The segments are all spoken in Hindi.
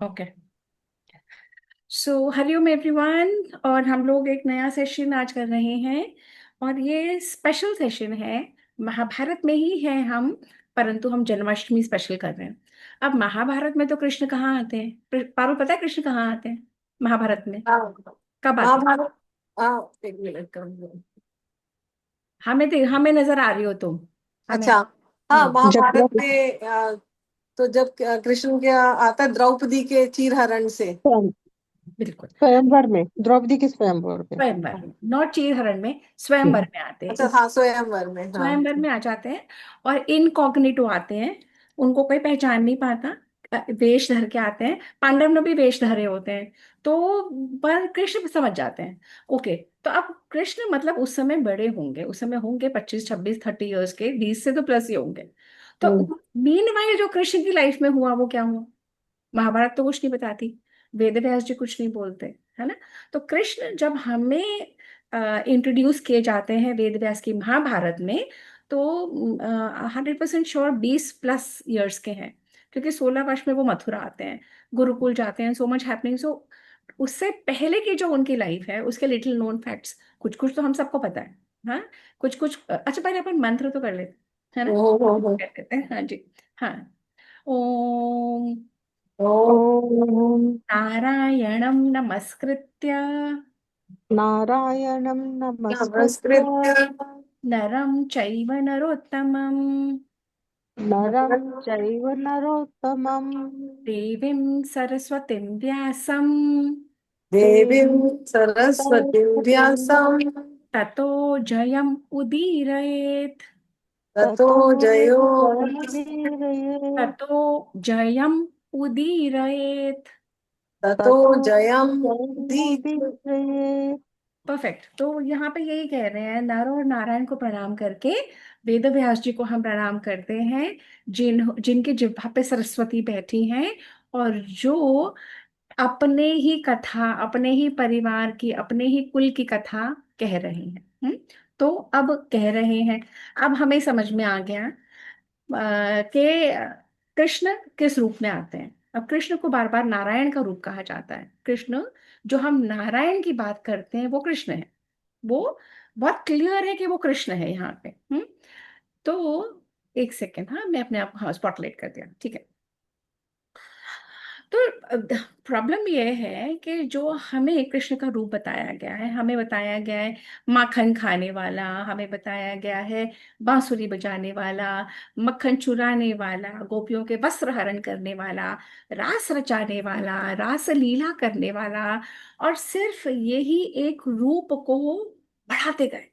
ओके। सो हरिओम एवरीवन। और हम लोग एक नया सेशन आज कर रहे हैं, और ये स्पेशल सेशन है। महाभारत में ही है हम, परंतु हम जन्माष्टमी स्पेशल कर रहे हैं। अब महाभारत में तो कृष्ण कहाँ आते हैं? पारुल, पता है कृष्ण कहाँ आते हैं महाभारत में? हाँ। कब आते हैं? महाभारत। हाँ, एक मिनट करूंगी। हमें नजर आ रही हो तुम? हमें। अच्छा। हाँ, जब महाभारत लोग में तो जब कृष्ण क्या आता है द्रौपदी के चीरहरण से। बिल्कुल। स्वयंवर में, द्रौपदी के स्वयंवर में। स्वयंवर में, नॉट चीरहरण में, स्वयंवर में आते हैं। अच्छा, हाँ, स्वयंवर में, हाँ। स्वयंवर में आ जाते हैं और इनकॉग्निटो आते हैं। उनको कोई पहचान नहीं पाता। वेश धर के आते हैं। पांडव ने भी वेश धरे होते हैं। तो पर कृष्ण समझ जाते हैं। ओके। तो अब कृष्ण मतलब उस समय बड़े होंगे, उस समय होंगे 25 26 30 इयर्स के, 20 से तो प्लस ही होंगे। तो हम्म। मीनवाइल जो कृष्ण की लाइफ में हुआ वो क्या हुआ? महाभारत तो कुछ नहीं बताती, वेद व्यास जी कुछ नहीं बोलते, है ना? तो कृष्ण जब हमें इंट्रोड्यूस किए जाते हैं वेद व्यास की महाभारत में, तो 100% श्योर 20 प्लस इयर्स के हैं, क्योंकि 16 वर्ष में वो मथुरा आते हैं, गुरुकुल जाते हैं, सो मच हैपनिंग। सो उससे पहले की जो उनकी लाइफ है उसके लिटिल नोन फैक्ट्स कुछ कुछ तो हम सबको पता है। हाँ, कुछ कुछ। अच्छा, पहले अपन मंत्र तो कर लेते हैं, है ना? ओ, कर लेते हैं, हाँ जी। हाँ। ओम ओ, ओम नारायणं नमस्कृत्य नारायणं नमस्कृत्य नमस्कृत्य नरं चैव नरोत्तमं नरं चैव नरोत्तमं देवीं सरस्वतीं व्यासं देवीं देवीं सरस्वतीं सरस्वतीं व्यासं ततो जयम् उदीरयेत्। ततो ततो जयो जयमुदीरये। ततो जयम् उदीरयेत्। ततो ततो जयमुदीरये। जयमुदीरये। परफेक्ट। तो यहाँ पे यही कह रहे हैं, नर और नारायण को प्रणाम करके वेद व्यास जी को हम प्रणाम करते हैं, जिनके जिह्वा पे सरस्वती बैठी हैं, और जो अपने ही कथा, अपने ही परिवार की, अपने ही कुल की कथा कह रहे हैं। तो अब कह रहे हैं, अब हमें समझ में आ गया कि कृष्ण किस रूप में आते हैं। अब कृष्ण को बार बार नारायण का रूप कहा जाता है। कृष्ण, जो हम नारायण की बात करते हैं वो कृष्ण है। वो बहुत क्लियर है कि वो कृष्ण है यहाँ पे। तो एक सेकेंड, हाँ मैं अपने आप, हाँ, स्पॉटलाइट कर दिया, ठीक है। तो प्रॉब्लम ये है कि जो हमें कृष्ण का रूप बताया गया है, हमें बताया गया है माखन खाने वाला, हमें बताया गया है बांसुरी बजाने वाला, मक्खन चुराने वाला, गोपियों के वस्त्र हरण करने वाला, रास रचाने वाला, रास लीला करने वाला, और सिर्फ यही एक रूप को बढ़ाते गए,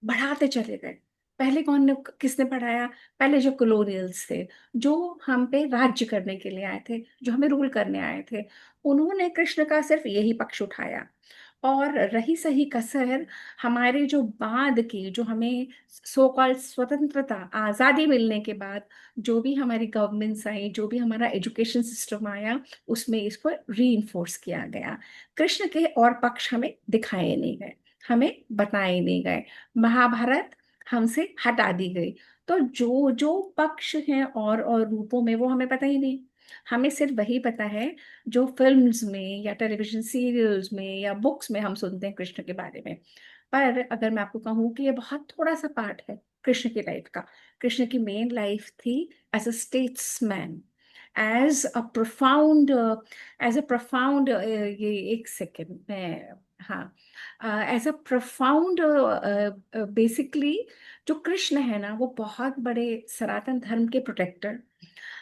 बढ़ाते चले गए। पहले कौन ने, किसने बढ़ाया? पहले जो कॉलोनियल्स थे, जो हम पे राज्य करने के लिए आए थे, जो हमें रूल करने आए थे, उन्होंने कृष्ण का सिर्फ यही पक्ष उठाया। और रही सही कसर हमारे जो बाद की, जो हमें सो कॉल्ड स्वतंत्रता, आजादी मिलने के बाद जो भी हमारी गवर्नमेंट्स आई, जो भी हमारा एजुकेशन सिस्टम आया, उसमें इसको री किया गया। कृष्ण के और पक्ष हमें दिखाए नहीं गए, हमें बताए नहीं गए। महाभारत हमसे हटा दी गई। तो जो जो पक्ष हैं और रूपों में, वो हमें पता ही नहीं। हमें सिर्फ वही पता है जो फिल्म्स में या टेलीविजन सीरियल्स में या बुक्स में हम सुनते हैं कृष्ण के बारे में। पर अगर मैं आपको कहूँ कि ये बहुत थोड़ा सा पार्ट है कृष्ण की लाइफ का। कृष्ण की मेन लाइफ थी as a statesman, as a profound, ये एक सेकेंड में, हाँ, एज अ प्रोफाउंड, बेसिकली जो कृष्ण है ना, वो बहुत बड़े सनातन धर्म के प्रोटेक्टर,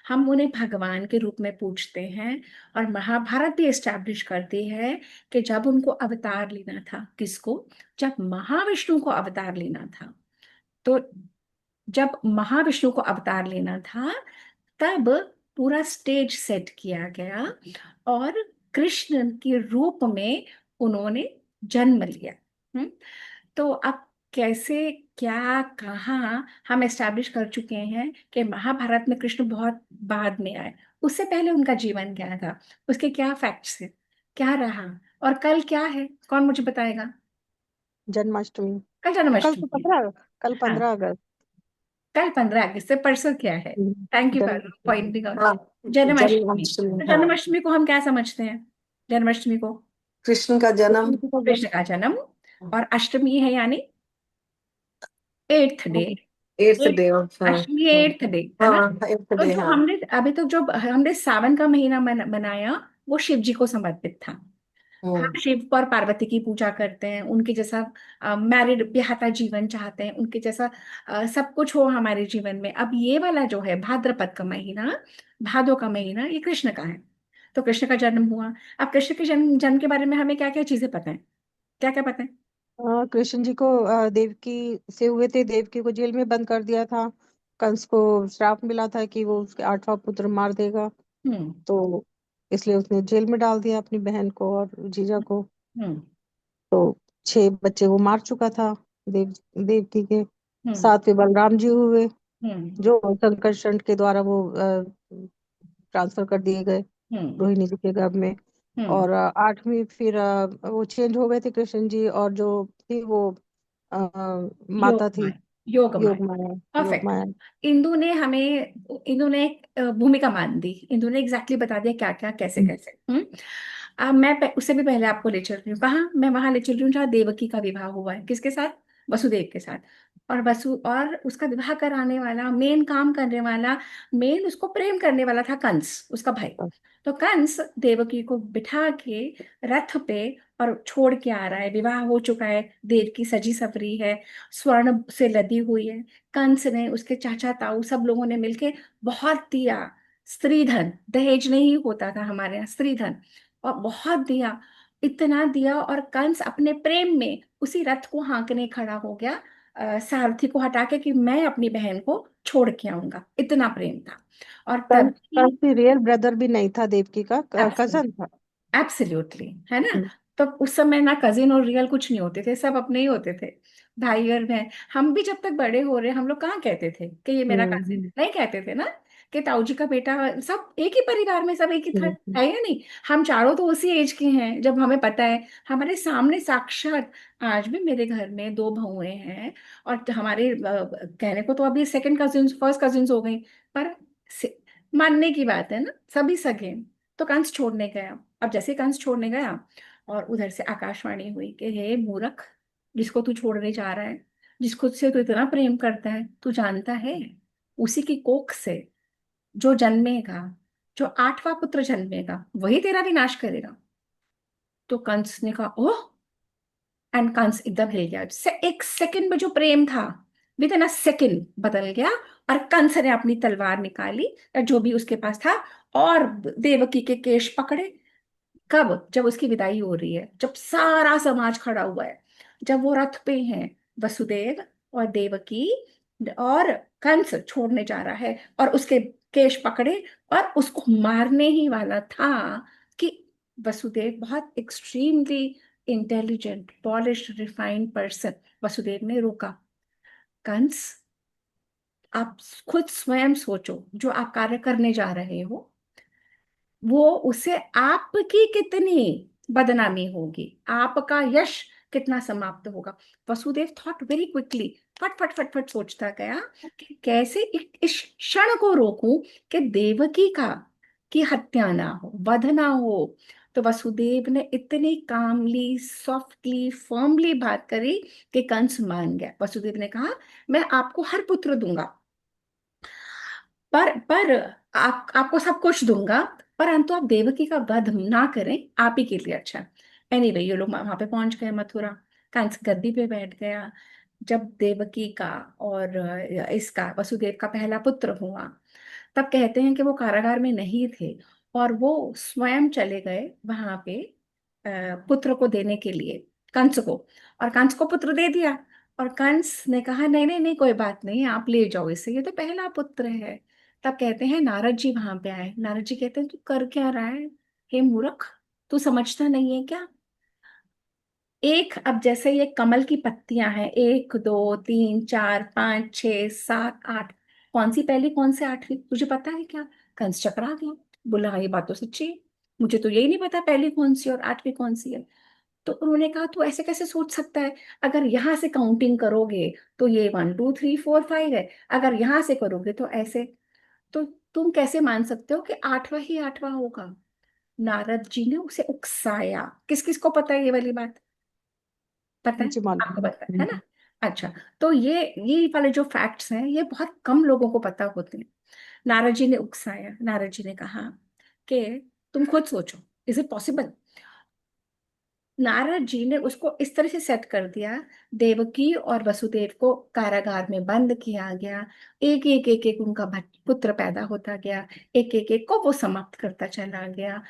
हम उन्हें भगवान के रूप में पूजते हैं। और महाभारत भी एस्टैब्लिश करती है कि जब उनको अवतार लेना था, किसको? जब महाविष्णु को अवतार लेना था, तो जब महाविष्णु को अवतार लेना था, तब पूरा स्टेज सेट किया गया, और कृष्ण के रूप में उन्होंने जन्म लिया। हम्म। तो अब कैसे, क्या, कहाँ हम एस्टैब्लिश कर चुके हैं कि महाभारत में कृष्ण बहुत बाद में आए। उससे पहले उनका जीवन क्या था, उसके क्या फैक्ट्स है, क्या रहा, और कल क्या है, कौन मुझे बताएगा? जन्माष्टमी। कल कल तो जन्माष्टमी है। 15, कल हाँ, 15 अगस्त। कल 15 अगस्त से, परसों क्या है? थैंक यू फॉर जन्म पॉइंटिंग आउट। हाँ, जन्माष्टमी। जन्माष्टमी, तो हाँ, जन्माष्टमी को हम क्या समझते हैं? जन्माष्टमी को कृष्ण का जन्म। कृष्ण का जन्म, और अष्टमी है यानी 8th day. Eighth day of, हाँ। अष्टमी 8th डे है ना? हाँ, एट्थ तो डे, जो हाँ। हमने अभी तो जो हमने सावन का महीना बनाया, वो शिव जी को समर्पित था। हम्म। हम शिव और पार्वती की पूजा करते हैं, उनके जैसा मैरिड ब्याहता जीवन चाहते हैं, उनके जैसा सब कुछ हो हमारे जीवन में। अब ये वाला जो है भाद्रपद का महीना, भादो का महीना, ये कृष्ण का है। तो कृष्ण का जन्म हुआ। अब कृष्ण के जन्म जन्म के बारे में हमें क्या क्या चीजें पता है? क्या क्या पता है? कृष्ण जी को देवकी से हुए थे, देवकी को जेल में बंद कर दिया था। कंस को श्राप मिला था कि वो उसके 8वां पुत्र मार देगा, हम्म। तो इसलिए उसने जेल में डाल दिया अपनी बहन को और जीजा को। हम्म। तो 6 बच्चे वो मार चुका था देव देवकी के। हम्म। 7वें बलराम जी हुए, हम्म। जो संकर्षण के द्वारा वो ट्रांसफर कर दिए गए हम्म। रोहिणी जी के गर्भ में। हम्म। और 8वीं फिर वो चेंज हो गए थे कृष्ण जी, और जो थी वो योग माता थी माया। योग माया। योग माया। योग परफेक्ट। माया। इंदु ने एक भूमिका मान दी। इंदु ने एग्जैक्टली बता दिया क्या क्या कैसे कैसे। अब मैं उससे भी पहले आपको ले चल रही हूँ। कहाँ? मैं वहां ले चल रही हूँ जहाँ देवकी का विवाह हुआ है। किसके साथ? वसुदेव के साथ। और उसका विवाह कराने वाला, मेन काम करने वाला, मेन उसको प्रेम करने वाला था कंस, उसका भाई। तो कंस देवकी को बिठा के रथ पे और छोड़ के आ रहा है। विवाह हो चुका है, देवकी सजी सवरी है, स्वर्ण से लदी हुई है। कंस ने, उसके चाचा ताऊ, सब लोगों ने मिलके बहुत दिया। स्त्री धन, दहेज नहीं होता था हमारे यहाँ, स्त्री धन, और बहुत दिया। इतना दिया, और कंस अपने प्रेम में उसी रथ को हाँकने खड़ा हो गया, सारथी को हटा के, कि मैं अपनी बहन को छोड़ के आऊंगा। इतना प्रेम था। और कंस तभी, कंस रियल ब्रदर भी नहीं था, देवकी का कजन था। एब्सोल्युटली, है ना? हम्म। तो उस समय ना कजिन और रियल कुछ नहीं होते थे, सब अपने ही होते थे, भाई और बहन। हम भी जब तक बड़े हो रहे, हम लोग कहाँ कहते थे कि ये मेरा कजिन? हम्म। नहीं कहते थे ना, कि ताऊ जी का बेटा। सब एक ही परिवार में, सब एक ही था, हम्म। है या नहीं? हम चारों तो उसी एज के हैं जब हमें पता है। हमारे सामने साक्षात, आज भी मेरे घर में 2 बहुएं हैं, और हमारे कहने को तो अभी सेकंड कजिन, फर्स्ट कजिन हो गई, पर मानने की बात है ना, सभी सगे। तो कंस छोड़ने गया। अब जैसे कंस छोड़ने गया, और उधर से आकाशवाणी हुई कि हे मूर्ख, जिसको तू छोड़ने जा रहा है, जिसको से तू इतना प्रेम करता है, तू जानता है उसी की कोख से जो जन्मेगा, जो 8वां पुत्र जन्मेगा, वही तेरा विनाश करेगा। तो कंस ने कहा ओह, एंड कंस एकदम हिल गया। एक सेकंड में जो प्रेम था, विद इन अ सेकंड बदल गया। और कंस ने अपनी तलवार निकाली, या जो भी उसके पास था, और देवकी के केश पकड़े। कब? जब उसकी विदाई हो रही है, जब सारा समाज खड़ा हुआ है, जब वो रथ पे हैं, वसुदेव और देवकी, और कंस छोड़ने जा रहा है, और उसके केश पकड़े, और उसको मारने ही वाला था, कि वसुदेव बहुत extremely intelligent, polished, refined person, Vasudev ने रोका। कंस, आप खुद स्वयं सोचो, जो आप कार्य करने जा रहे हो, वो उससे आपकी कितनी बदनामी होगी, आपका यश कितना समाप्त होगा। वसुदेव थॉट वेरी क्विकली, फट फट फट फट सोचता गया कि कैसे इस क्षण को रोकूं, कि देवकी का की हत्या ना हो, वध ना हो। तो वसुदेव ने इतनी कामली, सॉफ्टली, फर्मली बात करी कि कंस मान गया। वसुदेव ने कहा, मैं आपको हर पुत्र दूंगा, पर आपको सब कुछ दूंगा, परंतु आप देवकी का वध ना करें, आप ही के लिए अच्छा। एनीवे, ये लोग वहां पे पहुंच गए, मथुरा। कंस गद्दी पे बैठ गया। जब देवकी का और इसका, वसुदेव का पहला पुत्र हुआ, तब कहते हैं कि वो कारागार में नहीं थे, और वो स्वयं चले गए वहां पे पुत्र को देने के लिए, कंस को। और कंस को पुत्र दे दिया। और कंस ने कहा, नहीं नहीं नहीं, कोई बात नहीं, आप ले जाओ इसे, ये तो पहला पुत्र है। तब कहते हैं नारद जी वहां पे आए। नारद जी कहते हैं, तू कर क्या रहा है? हे मूर्ख, तू समझता नहीं है क्या? अब जैसे ये कमल की पत्तियां हैं, 1 2 3 4 5 6 7 8, कौन सी पहली, कौन से आठवीं, तुझे पता है क्या? कंस चकरा गया, बोला हाँ, ये बात तो सच्ची है, मुझे तो यही नहीं पता पहली कौन सी और आठवीं कौन सी है। तो उन्होंने कहा तू ऐसे कैसे सोच सकता है, अगर यहाँ से काउंटिंग करोगे तो ये 1 2 3 4 5 है, अगर यहाँ से करोगे तो ऐसे, तो तुम कैसे मान सकते हो कि आठवां ही आठवां होगा। नारद जी ने उसे उकसाया। किस किस को पता है ये वाली बात, पता है? जी मालूम आपको है। पता है ना? अच्छा, तो ये वाले जो फैक्ट्स हैं ये बहुत कम लोगों को पता होते हैं। नारद जी ने उकसाया, नारद जी ने कहा कि तुम खुद सोचो, is it possible. Narad ji ने उसको इस तरह से सेट कर दिया, देवकी और वसुदेव को कारागार में बंद किया गया, एक एक उनका पुत्र पैदा होता गया, एक एक को वो समाप्त करता चला गया।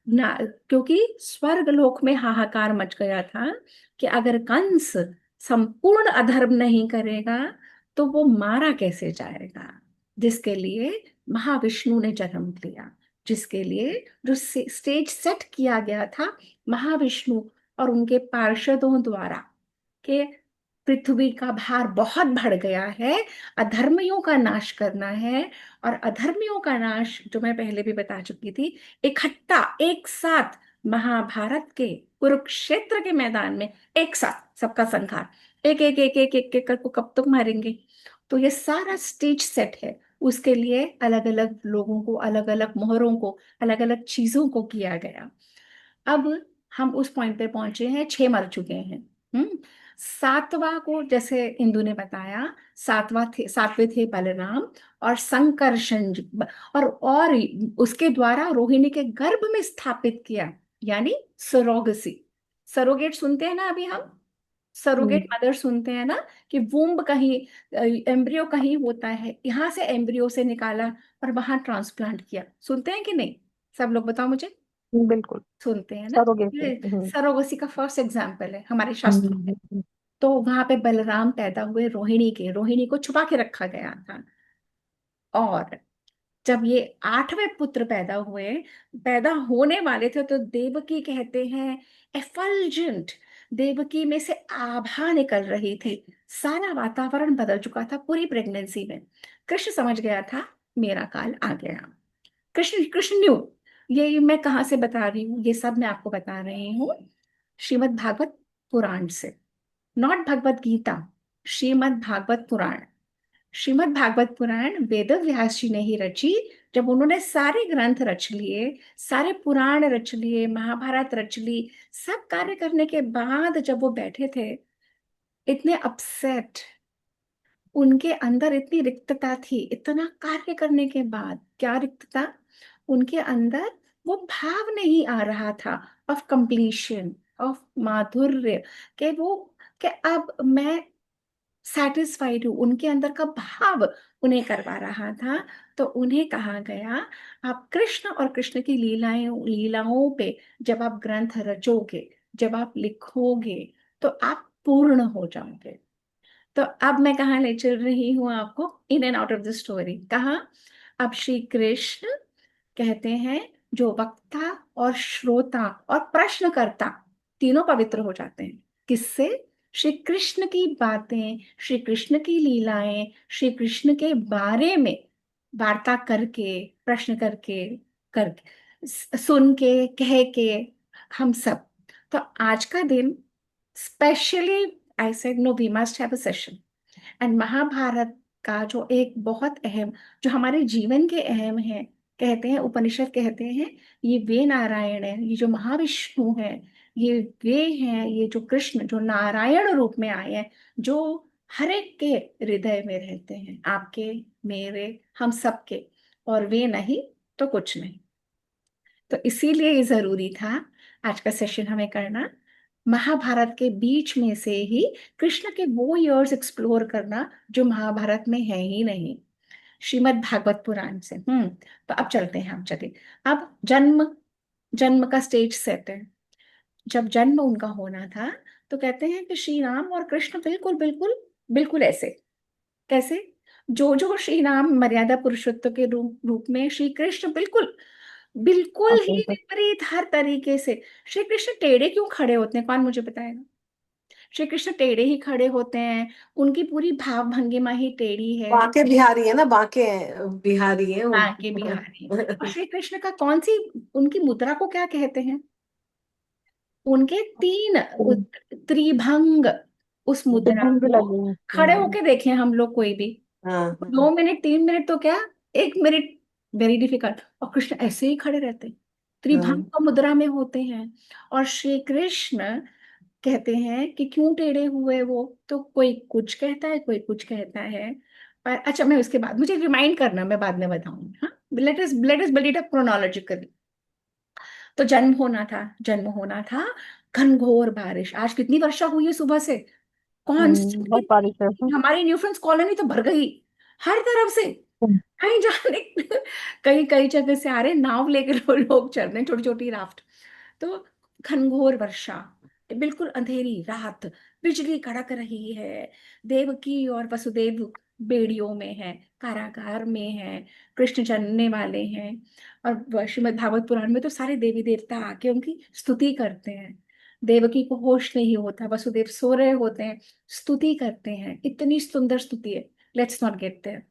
ना, क्योंकि स्वर्ग लोक में हाहाकार मच गया था कि अगर कंस संपूर्ण अधर्म नहीं करेगा तो वो मारा कैसे जाएगा, जिसके लिए महाविष्णु ने जन्म लिया, जिसके लिए जो स्टेज सेट किया गया था महाविष्णु और उनके पार्षदों द्वारा, कि पृथ्वी का भार बहुत बढ़ गया है, अधर्मियों का नाश करना है। और अधर्मियों का नाश, जो मैं पहले भी बता चुकी थी, इकट्ठा एक साथ महाभारत के कुरुक्षेत्र के मैदान में एक साथ सबका संहार, एक करके कब तक मारेंगे। तो ये सारा स्टेज सेट है, उसके लिए अलग अलग लोगों को, अलग अलग मोहरों को, अलग अलग चीजों को किया गया। अब हम उस पॉइंट पे पहुंचे हैं, 6 मर चुके हैं। सातवां को, जैसे इंदु ने बताया, सातवें थे बलराम और संकर्षण जी, और उसके द्वारा रोहिणी के गर्भ में स्थापित किया, यानी सरोगसी। सरोगेट सुनते हैं ना अभी हम, हम्म। सरोगेट मदर सुनते हैं ना, कि वूम्ब कहीं, एम्ब्रियो कहीं होता है, यहाँ से एम्ब्रियो से निकाला और वहां ट्रांसप्लांट किया, सुनते हैं कि नहीं? सब लोग बताओ मुझे, बिल्कुल। सुनते हैं ना? सरोगेसी। ये सरोगसी का फर्स्ट एग्जाम्पल है हमारे शास्त्रों में। हम्म। तो वहां पे बलराम पैदा हुए रोहिणी को छुपा के रखा गया था। और जब ये 8वें पुत्र पैदा हुए, पैदा होने वाले थे, तो देवकी कहते हैं एफल्जेंट, देवकी में से आभा निकल रही थी, सारा वातावरण बदल चुका था पूरी प्रेगनेंसी में। कृष्ण समझ गया था मेरा काल आ गया। कृष्ण कृष्ण न्यू, ये मैं कहाँ से बता रही हूँ, ये सब मैं आपको बता रही हूँ श्रीमद् भागवत पुराण से, नॉट भगवत गीता, श्रीमद् भागवत पुराण। श्रीमद् भागवत पुराण वेद व्यास जी ने ही रची। जब उन्होंने सारे ग्रंथ रच लिए, सारे पुराण रच लिए, महाभारत रच ली, सब कार्य करने के बाद जब वो बैठे थे, इतने अपसेट, उनके अंदर इतनी रिक्तता थी, इतना कार्य करने के बाद क्या रिक्तता उनके अंदर, वो भाव नहीं आ रहा था ऑफ कंप्लीशन, ऑफ माधुर्य, कि वो, कि अब मैं सेटिस्फाइड हूँ, उनके अंदर का भाव उन्हें करवा रहा था। तो उन्हें कहा गया, आप कृष्ण और कृष्ण की लीलाओं पे जब आप ग्रंथ रचोगे, जब आप लिखोगे, तो आप पूर्ण हो जाओगे। तो अब मैं कहाँ ले चल रही हूँ आपको, in and out of the story, कहाँ? अब श्री कृष्ण कहते हैं जो वक्ता और श्रोता और प्रश्नकर्ता तीनों पवित्र हो जाते हैं, किससे? श्री कृष्ण की बातें, श्री कृष्ण की लीलाएं, श्री कृष्ण के बारे में वार्ता करके, प्रश्न करके सुन के, कह के, हम सब। तो आज का दिन specially, I said no, we must have a session. And Mahabharata का जो एक बहुत अहम, जो हमारे जीवन के अहम है, कहते हैं उपनिषद कहते हैं, ये वे नारायण है, ये जो महाविष्णु है, ये वे हैं, ये जो कृष्ण जो नारायण रूप में आए हैं, जो हर एक के हृदय में रहते हैं, आपके, मेरे, हम सबके, और वे नहीं तो कुछ नहीं। तो इसीलिए ये जरूरी था आज का सेशन हमें करना, महाभारत के बीच में से ही कृष्ण के वो ईयर्स एक्सप्लोर करना जो महाभारत में है ही नहीं, श्रीमद् भागवत पुराण से। तो अब चलते हैं, हम चलिए। अब जन्म, जन्म का स्टेज सेट है। जब जन्म उनका होना था, तो कहते हैं कि श्री राम और कृष्ण बिल्कुल बिल्कुल बिल्कुल ऐसे, कैसे? जो जो श्री राम मर्यादा पुरुषोत्तम के रूप में, श्री कृष्ण बिल्कुल बिल्कुल ही अपोजिट। विपरीत हर तरीके से। श्री कृष्ण टेढ़े क्यों खड़े होते हैं, कौन मुझे बताएगा? श्री कृष्ण टेढ़े ही खड़े होते हैं, उनकी पूरी भाव भंगिमा ही टेढ़ी है। बांके बिहारी है ना, बांके बिहारी है वो। के बिहारी। और श्री कृष्ण का कौन सी, उनकी मुद्रा को क्या कहते हैं? उनके तीन त्रिभंग उस मुद्रा भंग को लगे हैं। खड़े होके देखें हम लोग कोई भी, हाँ, हाँ, 2 मिनट 3 मिनट तो क्या, 1 मिनट, वेरी डिफिकल्ट, और कृष्ण ऐसे ही खड़े रहते हैं, त्रिभंग हाँ, का मुद्रा में होते हैं। और श्री कृष्ण कहते हैं कि क्यों टेढ़े हुए वो, तो कोई कुछ कहता है कोई कुछ कहता है। पर अच्छा, मैं उसके बाद मुझे रिमाइंड करना, मैं बाद में बताऊंगी, हाँ। Let us build it up chronologically. तो जन्म होना था, घनघोर बारिश, आज कितनी वर्षा हुई है सुबह से, बहुत कॉन्स्टेंट। बारिश है। हमारी न्यू फ्रेंड्स कॉलोनी तो भर गई हर तरफ से, हम्म, कहीं जाने कई कई जगह से आ रहे नाव लेके लोग चल रहे हैं, छोटी छोटी राफ्ट। तो घनघोर वर्षा, बिल्कुल अंधेरी रात, बिजली कड़क रही है, देवकी और वसुदेव बेड़ियों में है, कारागार में है, कृष्ण जन्मने वाले हैं। और श्रीमद् भागवत पुराण में तो सारे देवी देवता आके उनकी स्तुति करते हैं। देवकी को होश नहीं होता, वसुदेव सो रहे होते हैं, स्तुति करते हैं, इतनी सुंदर स्तुति है। Let's not get there.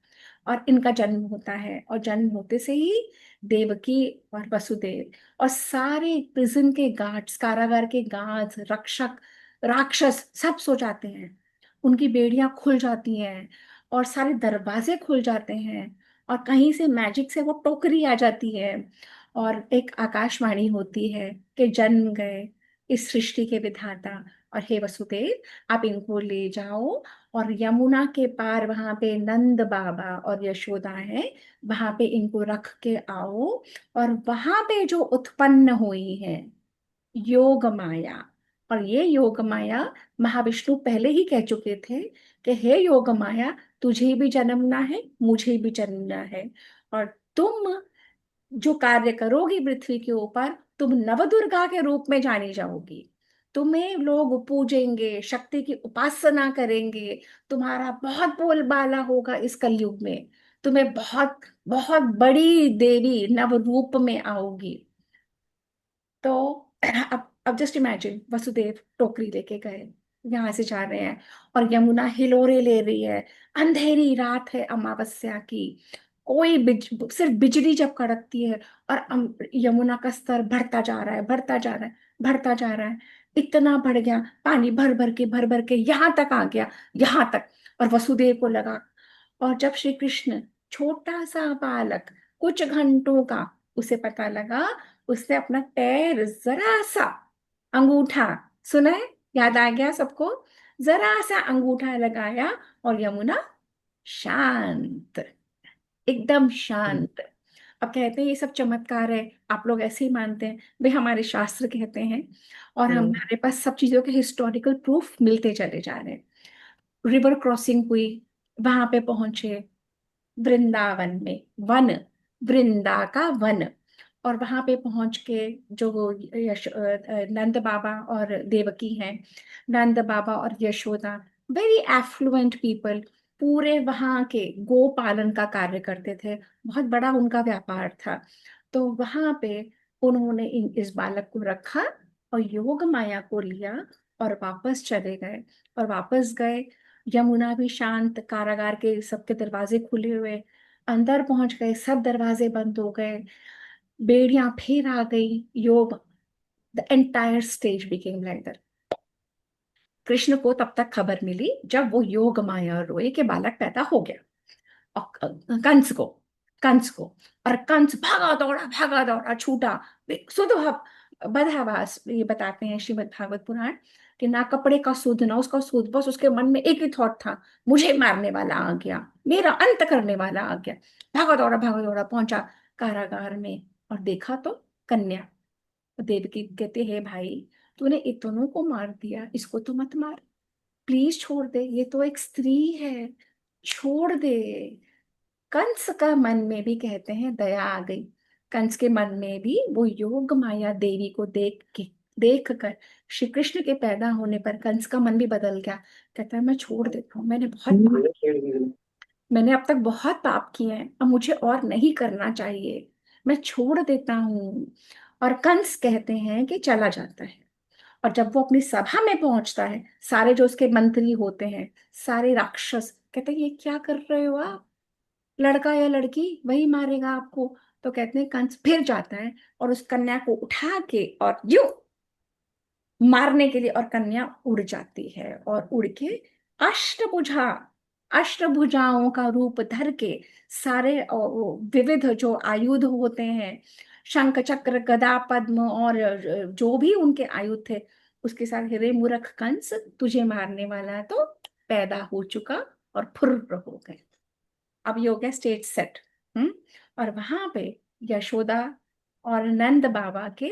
और इनका जन्म होता है, और जन्म होते से ही देवकी और वसुदेव और सारे प्रिजन के गार्ड्स, कारागार के गार्ड्स, रक्षक, राक्षस सब सो जाते हैं, उनकी बेड़ियां खुल जाती हैं और सारे दरवाजे खुल जाते हैं। और कहीं से मैजिक से वो टोकरी आ जाती है, और एक आकाशवाणी होती है कि जन्म गए इस सृष्टि के विधाता, और हे वसुदेव, आप इनको ले जाओ, और यमुना के पार वहां पे नंद बाबा और यशोदा है, वहां पे इनको रख के आओ। और वहां पे जो उत्पन्न हुई है योग माया, और ये योग माया महाविष्णु पहले ही कह चुके थे कि हे योग माया, तुझे भी जन्मना है, मुझे भी जन्मना है, और तुम जो कार्य करोगी पृथ्वी के ऊपर, तुम नवदुर्गा के रूप में जानी जाओगी, तुम्हें लोग पूजेंगे, शक्ति की उपासना करेंगे, तुम्हारा बहुत बोलबाला होगा इस कलयुग में, तुम्हें बहुत बहुत बड़ी देवी नव रूप में आओगी। तो अब जस्ट इमेजिन, वसुदेव टोकरी लेके गए, यहाँ से जा रहे हैं, और यमुना हिलोरे ले रही है, अंधेरी रात है अमावस्या की, कोई सिर्फ बिजली जब कड़कती है, और यमुना का स्तर बढ़ता जा रहा है, बढ़ता जा रहा है, बढ़ता जा रहा है, इतना बढ़ गया, पानी भर भर के यहाँ तक आ गया, यहाँ तक। और वसुदेव को लगा, और जब श्री कृष्ण, छोटा सा बालक, कुछ घंटों का, उसे पता लगा, उसने अपना पैर जरा सा अंगूठा, सुना है, याद आ गया सबको, जरा सा अंगूठा लगाया, और यमुना शांत, एकदम शांत। अब कहते हैं ये सब चमत्कार है, आप लोग ऐसे ही मानते हैं, वे हमारे शास्त्र कहते हैं, और हम्म, हमारे पास सब चीजों के हिस्टोरिकल प्रूफ मिलते चले जा रहे हैं। रिवर क्रॉसिंग हुई, वहां पे पहुंचे वृंदावन में, वन, वृंदा का वन, और वहां पे पहुंच के जो वो नंद बाबा और देवकी हैं, नंद बाबा और यशोदा, वेरी एफ्लुएंट पीपल, पूरे वहां के गो पालन का कार्य करते थे, बहुत बड़ा उनका व्यापार था। तो वहां पे उन्होंने इस बालक को रखा, और योग माया को लिया, और वापस चले गए। और वापस गए, यमुना भी शांत, कारागार के सबके दरवाजे खुले हुए, अंदर पहुंच गए, सब दरवाजे बंद हो गए, बेड़ियां फिर आ गई, योग, the entire stage became like that. Krishna को तब तक खबर मिली जब वो योग माया रोए के बालक पैदा हो गया, और कंस को, और कंस भागा दौड़ा छूटा, सुध बदहवास, ये बताते हैं श्रीमद् भागवत पुराण, कि ना कपड़े का सुध ना उसका सुध, बस उसके मन में एक ही थॉट था, मुझे मारने वाला आ गया, मेरा अंत करने वाला आ गया। भागा दौड़ा पहुंचा कारागार में, और देखा तो कन्या, देवकी कहते हैं भाई, तूने इतनों को मार दिया, इसको तो मत मार, प्लीज छोड़ दे, ये तो एक स्त्री है, छोड़ दे। कंस का मन में भी कहते हैं दया आ गई, कंस के मन में भी वो योग माया देवी को देख कर, श्री कृष्ण के पैदा होने पर कंस का मन भी बदल गया, कहता है मैं छोड़ देता हूँ, मैंने अब तक बहुत पाप किए हैं, अब मुझे और नहीं करना चाहिए, मैं छोड़ देता हूँ। और कंस कहते हैं कि चला जाता है। और जब वो अपनी सभा में पहुंचता है, सारे जो उसके मंत्री होते हैं, सारे राक्षस कहते हैं ये क्या कर रहे हो आप, लड़का या लड़की वही मारेगा आपको। तो कहते हैं कंस फिर जाता है, और उस कन्या को उठा के और यूं मारने के लिए, और कन्या उड़ जाती है और उड़ के अष्टभुजा अष्टभुजाओं का रूप धर के सारे विविध जो आयुध होते हैं, शंख चक्र गदा पद्म और जो भी उनके आयुध थे, उसके साथ हिरे मूरख कंस तुझे मारने वाला तो पैदा हो चुका, और फुर्र हो गए। अब ये हो गया स्टेज सेट। हम्म। और वहां पे यशोदा और नंद बाबा के,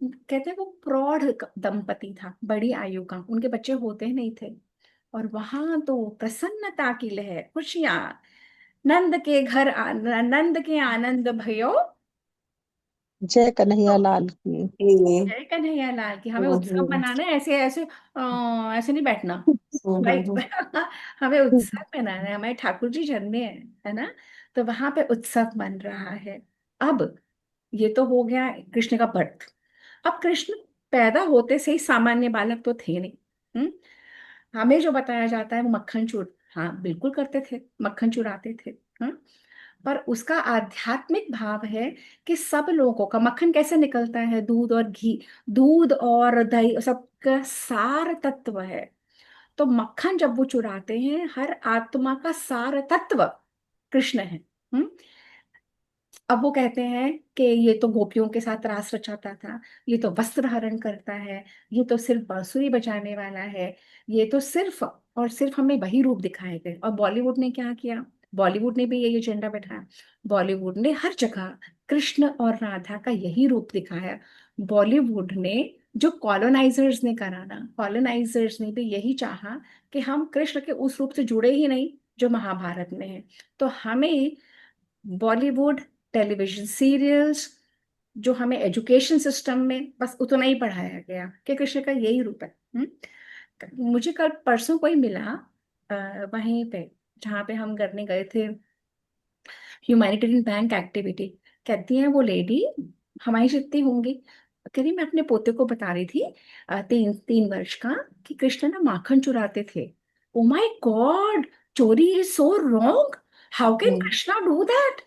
कहते हैं वो प्रौढ़ दंपति था, बड़ी आयु का, उनके बच्चे होते नहीं थे। और वहां तो प्रसन्नता की लहर, खुशियां, नंद के घर नंद के आनंद भयो। जय कन्हैया तो लाल की। जय कन्हैया लाल की। हमें उत्सव हम्म, मनाना है, ऐसे ऐसे ऐसे नहीं बैठना भाई। हम्म, हमें उत्सव मनाना है, हमारे ठाकुर जी जन्मे हैं, है ना। तो वहां पे उत्सव मन रहा है। अब ये तो हो गया कृष्ण का बर्थ। अब कृष्ण पैदा होते से ही सामान्य बालक तो थे नहीं। हमें जो बताया जाता है वो मक्खन चूर, हाँ बिल्कुल करते थे, मक्खन चुराते थे। हम्म। पर उसका आध्यात्मिक भाव है कि सब लोगों का मक्खन कैसे निकलता है, दूध और घी, दूध और दही सबका सार तत्व है। तो मक्खन जब वो चुराते हैं, हर आत्मा का सार तत्व कृष्ण है। हम्म। अब वो कहते हैं कि ये तो गोपियों के साथ रास रचाता था, ये तो वस्त्र हरण करता है, ये तो सिर्फ बांसुरी बजाने वाला है, ये तो सिर्फ और सिर्फ हमें वही रूप दिखाए गए। और बॉलीवुड ने क्या किया, बॉलीवुड ने भी यही एजेंडा बैठाया। बॉलीवुड ने हर जगह कृष्ण और राधा का यही रूप दिखाया। बॉलीवुड ने, जो कॉलोनाइजर्स ने करा ना, कॉलोनाइजर्स ने भी यही चाहा कि हम कृष्ण के उस रूप से जुड़े ही नहीं जो महाभारत में है। तो हमें बॉलीवुड टेलीविजन सीरियल्स, जो हमें एजुकेशन सिस्टम में बस उतना ही पढ़ाया गया कि कृष्ण का यही रूप है। मुझे कल परसों कोई मिला, वहीं पे जहाँ पे हम करने गए थे ह्यूमैनिटेरियन बैंक एक्टिविटी। कहती है वो लेडी, हमारी जितनी होंगी, कह रही मैं अपने पोते को बता रही थी, 3 वर्ष का, कि कृष्ण ना माखन चुराते थे। ओ माय गॉड, चोरी is so wrong, how can hmm, Krishna do that,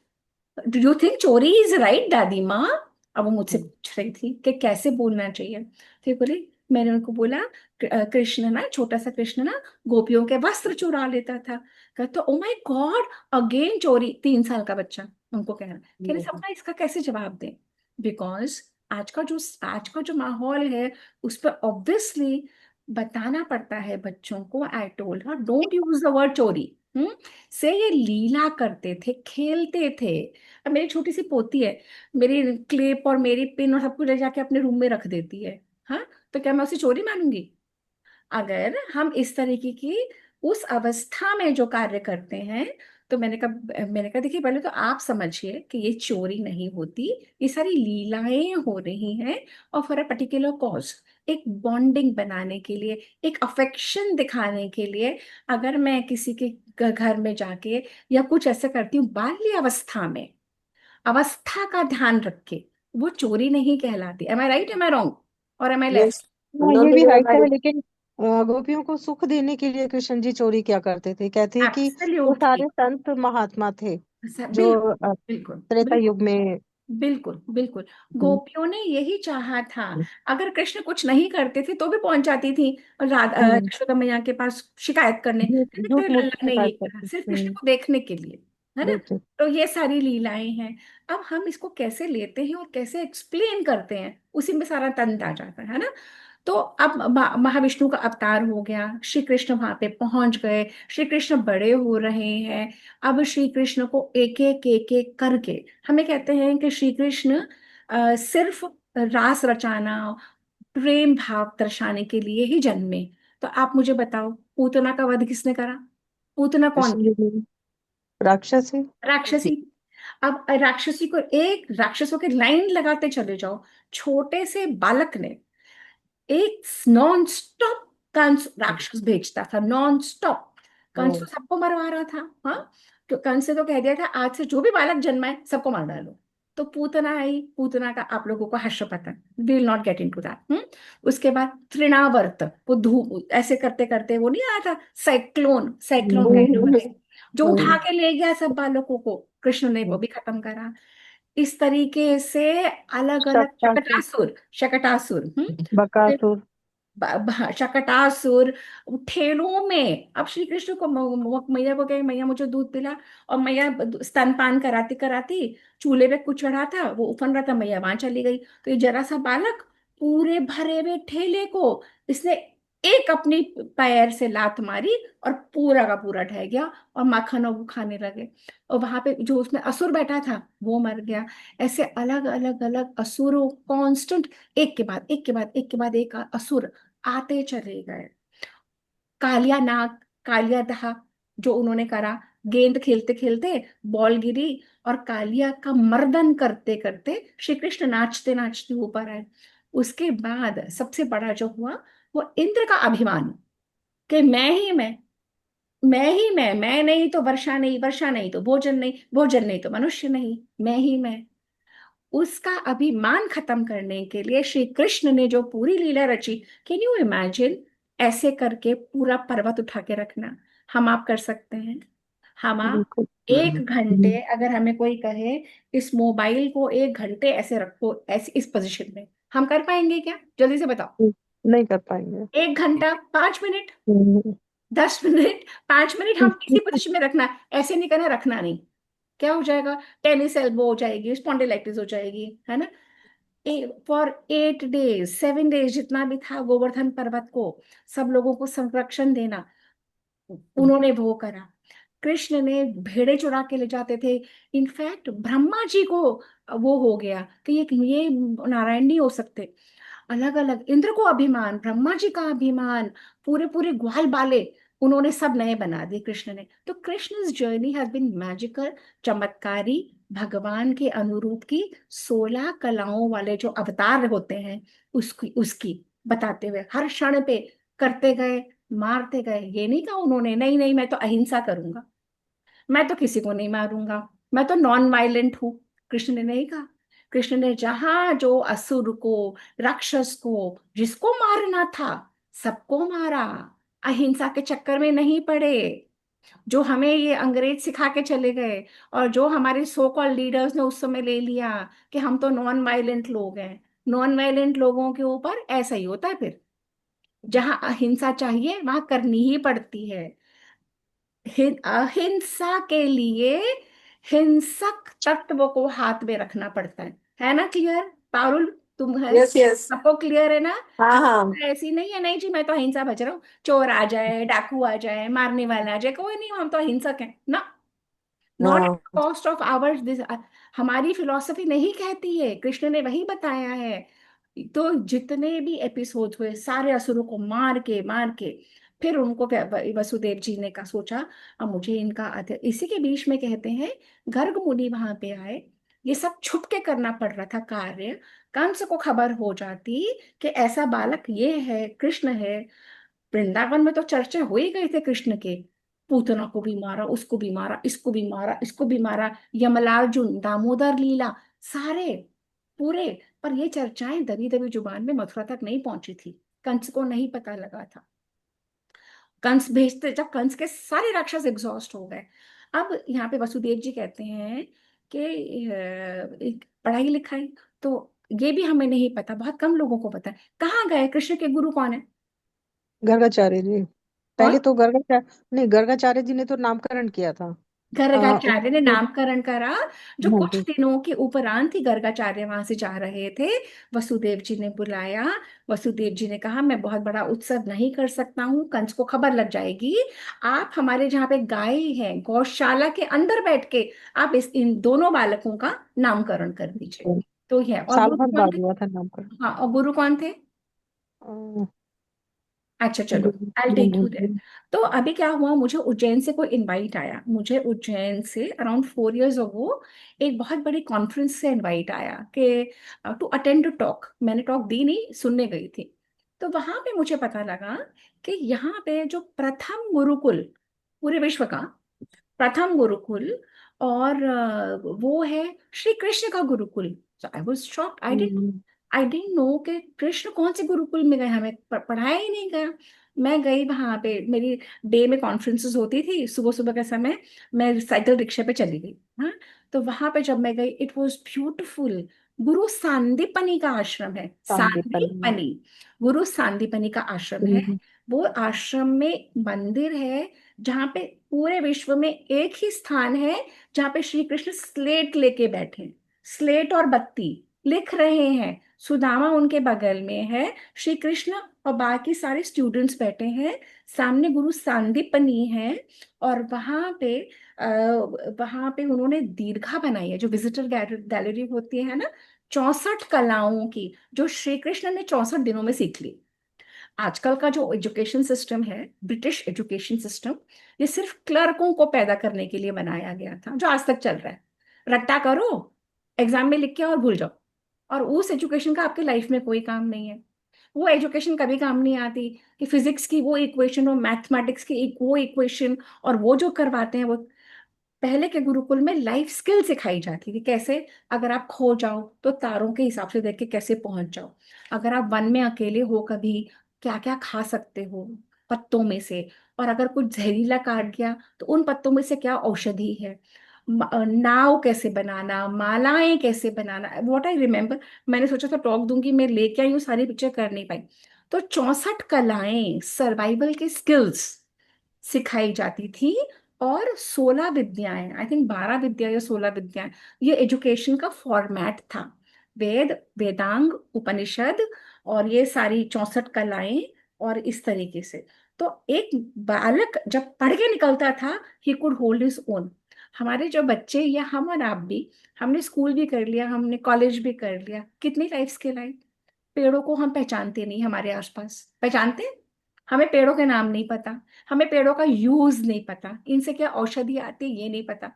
do you think चोरी इज राइट दादी माँ। अब वो मुझसे हम्म, पूछ रही थी कि कैसे बोलना चाहिए। फिर बोली, मैंने उनको बोला, कृष्ण ना, छोटा सा कृष्ण ना गोपियों के वस्त्र चुरा लेता था। कहते ओ माय गॉड, अगेन चोरी, 3 साल का बच्चा उनको कह रहा है। कह रहे सबका इसका कैसे जवाब दें, बिकॉज आज का जो माहौल है, उस पर ऑब्वियसली बताना पड़ता है बच्चों को। I told her don't use the word चोरी। से ये लीला करते थे, खेलते थे। अब मेरी छोटी सी पोती है, मेरी क्लिप और मेरी पिन और सब कुछ ले जाके अपने रूम में रख देती है। हाँ, तो क्या मैं उसे चोरी मानूंगी? अगर हम इस तरीके की उस अवस्था में जो कार्य करते हैं, तो मैंने कहा देखिए, पहले तो आप समझिए कि ये चोरी नहीं होती, ये सारी लीलाएं हो रही हैं, और फॉर अ पर्टिकुलर कॉज, एक बॉन्डिंग बनाने के लिए, एक अफेक्शन दिखाने के लिए। अगर मैं किसी के घर में जाके या कुछ ऐसा करती हूँ बाल्य अवस्था में, अवस्था का ध्यान रख के, वो चोरी नहीं कहलाती। Am I right, am I wrong, और एम आई yes, लेफ्ट? हाँ, no, ये no, भी you're राइट है, right. लेकिन गोपियों को सुख देने के लिए कृष्ण जी चोरी क्या करते थे? कहते हैं कि वो एब्सोल्युटली। सारे संत महात्मा थे जो बिल्कुल बिल्कुल त्रेता बिल्कुल युग में। बिल्कुल बिल्कुल। हम्म, गोपियों ने यही चाहा था। अगर कृष्ण कुछ नहीं करते थे तो भी पहुंच जाती थी राधा हम्म, यशोदा मैया के पास शिकायत करने, झूठ तो झूठ मूठ लल्ला ने ये शिकायत करा करते। सिर्फ कृष्ण को देखने के लिए, है ना। बिल्कुल। तो ये सारी लीलाएं हैं। अब हम इसको कैसे लेते हैं और कैसे एक्सप्लेन करते हैं, उसी में सारा तंत्र आ जाता है ना। तो अब महाविष्णु का अवतार हो गया, श्री कृष्ण वहां पे पहुंच गए, श्री कृष्ण बड़े हो रहे हैं। अब श्री कृष्ण को एक एक करके, हमें कहते हैं कि श्री कृष्ण सिर्फ रास रचाना, प्रेम भाव दर्शाने के लिए ही जन्मे। तो आप मुझे बताओ, पूतना का वध किसने करा? पूतना कौन कृष्ण थी? जी भी राक्षस है। राक्षसी। अब राक्षसी को, एक राक्षसों की लाइन लगाते चले जाओ, छोटे से बालक ने एक नॉन स्टॉप कंस राक्षस भेजता था, नॉन स्टॉप। कंस तो हम्म, सबको मरवा रहा था। हाँ, कंस ने तो कह दिया था आज से जो भी बालक जन्मा है सबको मार डालो। तो पूतना आई, पूतना का आप लोगों को हर्ष पता, will not gate into that. उसके बाद तृणावर्त, वो धूप ऐसे करते करते वो नहीं आया था, साइक्लोन, साइक्लोन काइंड ऑफ हम्म, जो उठा के ले गया सब बालकों को, कृष्ण ने वो भी खत्म करा। इस तरीके से अलग अलग शक्तासुर, शकटासुर, शकटासुर, बकासुर। शकटासुर ठेलों में। अब श्री कृष्ण को मैया को कहे मैया मुझे दूध पिला, और मैया स्तनपान कराती कराती चूल्हे पे कुछ चढ़ा था, वो उफन रहा था, मैया वहां चली गई। तो ये जरा सा बालक पूरे भरे हुए ठेले को इसने एक अपनी पैर से लात मारी और पूरा का पूरा ढह गया, और माखन और वो खाने लगे। और वहां पे जो उसमें असुर बैठा था वो मर गया। ऐसे अलग अलग अलग असुरों कांस्टेंट, एक के बाद एक के बाद एक के बाद एक असुर आते चले गए। कालिया नाग, कालिया दहा जो उन्होंने करा, गेंद खेलते खेलते बॉल गिरी, और कालिया का मर्दन करते करते श्री कृष्ण नाचते नाचते ऊपर आए। उसके बाद सबसे बड़ा जो हुआ वो इंद्र का अभिमान, कि मैं ही मैं नहीं तो वर्षा नहीं, वर्षा नहीं तो भोजन नहीं, भोजन नहीं तो मनुष्य नहीं, मैं ही मैं। उसका अभिमान खत्म करने के लिए श्री कृष्ण ने जो पूरी लीला रची, कैन यू इमेजिन, ऐसे करके पूरा पर्वत उठा के रखना। हम आप कर सकते हैं? हम आप बिल्कुल। 1 घंटे अगर हमें कोई कहे इस मोबाइल को 1 घंटे ऐसे रखो, ऐसे इस पोजीशन में, हम कर पाएंगे क्या? जल्दी से बताओ। नहीं कर पाएंगे। 1 घंटा, 5 मिनट, हम्म। 10 मिनट, 5 मिनट हम किसी पोजीशन में रखना, ऐसे नहीं करना, रखना नहीं। क्या हो जाएगा? टेनिस एल्बो हो जाएगी, स्पॉन्डिलाइटिस हो जाएगी, है ना। फॉर 8 डेज, 7 डेज जितना भी था गोवर्धन पर्वत को सब लोगों को संरक्षण देना, उन्होंने वो करा। कृष्ण ने भेड़े चुरा के ले जाते थे। इनफैक्ट ब्रह्मा जी को वो हो गया कि ये नारायण नहीं हो सकते। अलग अलग, इंद्र को अभिमान, ब्रह्मा जी का अभिमान, पूरे पूरे ग्वाल बाले उन्होंने सब नए बना दिए कृष्ण ने। तो Krishna journey has been magical, चमत्कारी, भगवान के अनुरूप की 16 कलाओं वाले जो अवतार होते हैं उसकी उसकी बताते हुए हर क्षण पे करते गए, मारते गए। ये नहीं कहा उन्होंने नहीं नहीं मैं तो अहिंसा करूंगा, मैं तो किसी को नहीं मारूंगा, मैं तो नॉन वायलेंट हूं। कृष्ण ने नहीं कहा। कृष्ण ने जहां जो असुर को, राक्षस को, जिसको मारना था सबको मारा। अहिंसा के चक्कर में नहीं पड़े जो हमें ये अंग्रेज सिखा के चले गए, और जो हमारे सो कॉल्ड लीडर्स ने उस समय ले लिया कि हम तो नॉन वायलेंट लोग हैं। नॉन वायलेंट लोगों के ऊपर ऐसा ही होता है फिर, जहां अहिंसा चाहिए वहां करनी ही पड़ती है। अहिंसा के लिए हिंसक तत्व को हाथ में रखना पड़ता है ना। क्लियर पारुल? तुम है, यस यस। सबको क्लियर है ना? हाँ हाँ। अहिंसा ऐसी नहीं है नहीं जी मैं तो अहिंसा बच रहा हूँ, चोर आ जाए, डाकू आ जाए, मारने वाला आ जाए, कोई नहीं, हम तो अहिंसक हैं ना। नॉट एट हाँ। कॉस्ट ऑफ आवर्स दिस, हमारी फिलॉसफी नहीं कहती है, कृष्ण ने वही बताया है। तो जितने भी एपिसोड हुए सारे असुरों को मार के फिर उनको वसुदेव जी ने का सोचा अब मुझे इनका इसी के बीच में कहते हैं गर्ग मुनि वहां पे आए। ये सब छुप के करना पड़ रहा था कार्य। कंस को खबर हो जाती कि ऐसा बालक ये है, कृष्ण है। वृंदावन में तो चर्चे हो ही गए थे कृष्ण के। पूतना को भी मारा, उसको भी मारा, इसको भी मारा, इसको भी मारा, यमलार्जुन, दामोदर लीला, सारे पूरे। पर ये चर्चाएं दबी दबी जुबान में मथुरा तक नहीं पहुंची थी, कंस को नहीं पता लगा था। कंस भेजते, जब कंस के सारे राक्षस एग्जॉस्ट हो गए, अब यहाँ पे वसुदेव जी कहते हैं कि पढ़ाई लिखाई तो ये भी हमें नहीं पता, बहुत कम लोगों को पता है। कहाँ गए? कृष्ण के गुरु कौन है? गर्गाचार्य जी। कौन? पहले तो गर्गाचार्य, नहीं, गर्गाचार्य जी ने तो नामकरण किया था। गर्गाचार्य ने उनको। नामकरण करा। जो हाँ कुछ जी। दिनों के उपरांत ही गर्गाचार्य वहां से जा रहे थे, वसुदेव जी ने बुलाया। वसुदेव जी ने कहा मैं बहुत बड़ा उत्सव नहीं कर सकता हूँ, कंस को खबर लग जाएगी। आप हमारे जहाँ पे गाय है गौशाला के अंदर बैठ के आप इस इन दोनों बालकों का नामकरण कर दीजिए। तो यह, और साल गुरु भर कौन बाद थे? हुआ था नामकरण। हाँ, और गुरु कौन थे? अ, अच्छा चलो, गुरु आई मैं टेक यू भूल देयर। गई। तो अभी क्या हुआ, मुझे उज्जैन से कोई इनवाइट आया, मुझे उज्जैन से अराउंड 4 years अगो एक बहुत बड़ी कॉन्फ्रेंस से इनवाइट आया कि टू अटेंड टू टॉक। मैंने टॉक दी नहीं, सुनने गई थी। तो वहां पे मुझे पता लगा कि यहाँ पे जो प्रथम गुरुकुल, पूरे विश्व का प्रथम गुरुकुल, और वो है श्री कृष्ण का गुरुकुल। So I was shocked, hmm. I didn't know कि कृष्ण कौन से गुरुकुल में गए, हमें पढ़ाया ही नहीं गया। मैं गई वहां पे, मेरी डे में कॉन्फ्रेंसेस होती थी सुबह सुबह के समय, मैं साइकिल रिक्शा पे चली गई। हाँ, तो वहां पे जब मैं गई, इट वॉज ब्यूटिफुल। गुरु सांदीपनी का आश्रम है, सांदीपनि में। सांदीपनी, गुरु सांदीपनी का आश्रम है। हम्म। वो आश्रम में मंदिर है जहाँ पे पूरे विश्व में एक ही स्थान है जहाँ पे श्री कृष्ण स्लेट लेके बैठे हैं, स्लेट और बत्ती लिख रहे हैं। सुदामा उनके बगल में है, श्री कृष्ण और बाकी सारे स्टूडेंट्स बैठे हैं, सामने गुरु सांदीपनी है। और वहां पे उन्होंने दीर्घा बनाई है, जो विजिटर गैलरी होती है ना, 64 कलाओं की, जो श्री कृष्ण ने 64 दिनों में सीख ली। आजकल का जो एजुकेशन सिस्टम है, ब्रिटिश एजुकेशन सिस्टम, ये सिर्फ क्लर्कों को पैदा करने के लिए बनाया गया था, जो आज तक चल रहा है। रट्टा करो, एग्जाम में लिख के और भूल जाओ, और उस एजुकेशन का आपके लाइफ में कोई काम नहीं है। वो एजुकेशन कभी काम नहीं आती कि फिजिक्स की वो इक्वेशन और मैथमेटिक्स की एक वो इक्वेशन, और वो जो करवाते हैं वो। पहले के गुरुकुल में लाइफ स्किल सिखाई जाती थी, कैसे अगर आप खो जाओ तो तारों के हिसाब से देख के कैसे पहुंच जाओ, अगर आप वन में अकेले हो कभी क्या क्या खा सकते हो पत्तों में से, और अगर कुछ जहरीला काट गया तो उन पत्तों में से क्या औषधि है, नाव कैसे बनाना, मालाएं कैसे बनाना, व्हाट आई रिमेम्बर। मैंने सोचा था टॉक दूंगी, मैं लेके आई हूँ, सारी पिक्चर कर नहीं पाई। तो 64 कलाएं, सर्वाइवल के स्किल्स सिखाई जाती थी। और 16 विद्याएं, आई थिंक 12 विद्या या 16 विद्याएं, ये एजुकेशन का फॉर्मेट था। वेद, वेदांग, उपनिषद, और ये सारी 64 कलाएं, और इस तरीके से। तो एक बालक जब पढ़ के निकलता था, he could hold his own. हमारे जो बच्चे, या हम और आप भी, हमने स्कूल भी कर लिया, हमने कॉलेज भी कर लिया, कितनी लाइफ स्किल आई। पेड़ों को हम पहचानते नहीं, हमारे आसपास पहचानते हैं, हमें पेड़ों के नाम नहीं पता, हमें पेड़ों का यूज नहीं पता, इनसे क्या औषधि आती है ये नहीं पता,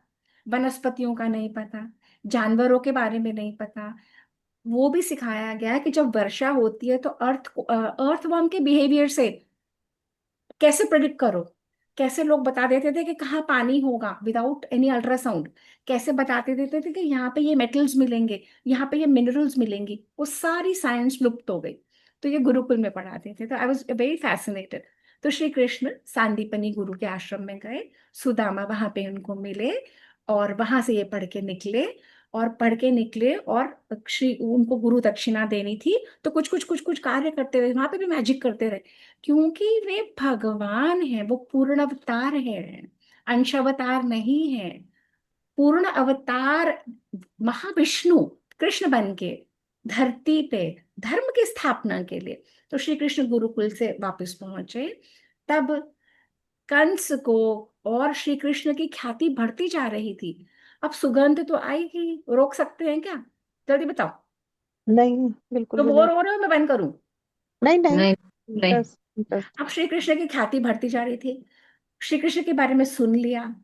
वनस्पतियों का नहीं पता, जानवरों के बारे में नहीं पता। वो भी सिखाया गया है कि जब वर्षा होती है तो अर्थवर्म के बिहेवियर से कैसे प्रिडिक्ट करो। कैसे लोग बता देते थे कि कहाँ पानी होगा विदाउट एनी अल्ट्रासाउंड, कैसे बताते देते थे कि यहाँ पे ये मेटल्स मिलेंगे, यहाँ पे ये मिनरल्स मिलेंगी, वो सारी साइंस लुप्त हो गई। तो ये गुरुकुल में पढ़ाते थे, तो आई वॉज वेरी फैसिनेटेड। तो श्री कृष्ण सांदीपनी गुरु के आश्रम में गए, सुदामा वहां पे उनको मिले, और वहां से ये पढ़ के निकले। और पढ़ के निकले, और श्री उनको गुरु दक्षिणा देनी थी, तो कुछ कुछ कुछ कुछ कार्य करते रहे, वहां पे भी मैजिक करते रहे, क्योंकि वे भगवान हैं, वो पूर्ण अवतार है, अंश अवतार नहीं है। पूर्ण अवतार महाविष्णु कृष्ण बन के धरती पे धर्म की स्थापना के लिए। तो श्री कृष्ण गुरुकुल से वापस पहुंचे, तब कंस को और श्री कृष्ण की ख्याति बढ़ती जा रही थी। अब सुगंध तो आएगी, रोक सकते हैं क्या? जल्दी बताओ। नहीं, बिल्कुल तो भी बोर नहीं। हो रहे हो, मैं बंद करूं? नहीं नहीं। नहीं नहीं। Interest interest. अब श्री कृष्ण की ख्याति बढ़ती जा रही थी, श्री कृष्ण के बारे में सुन लिया,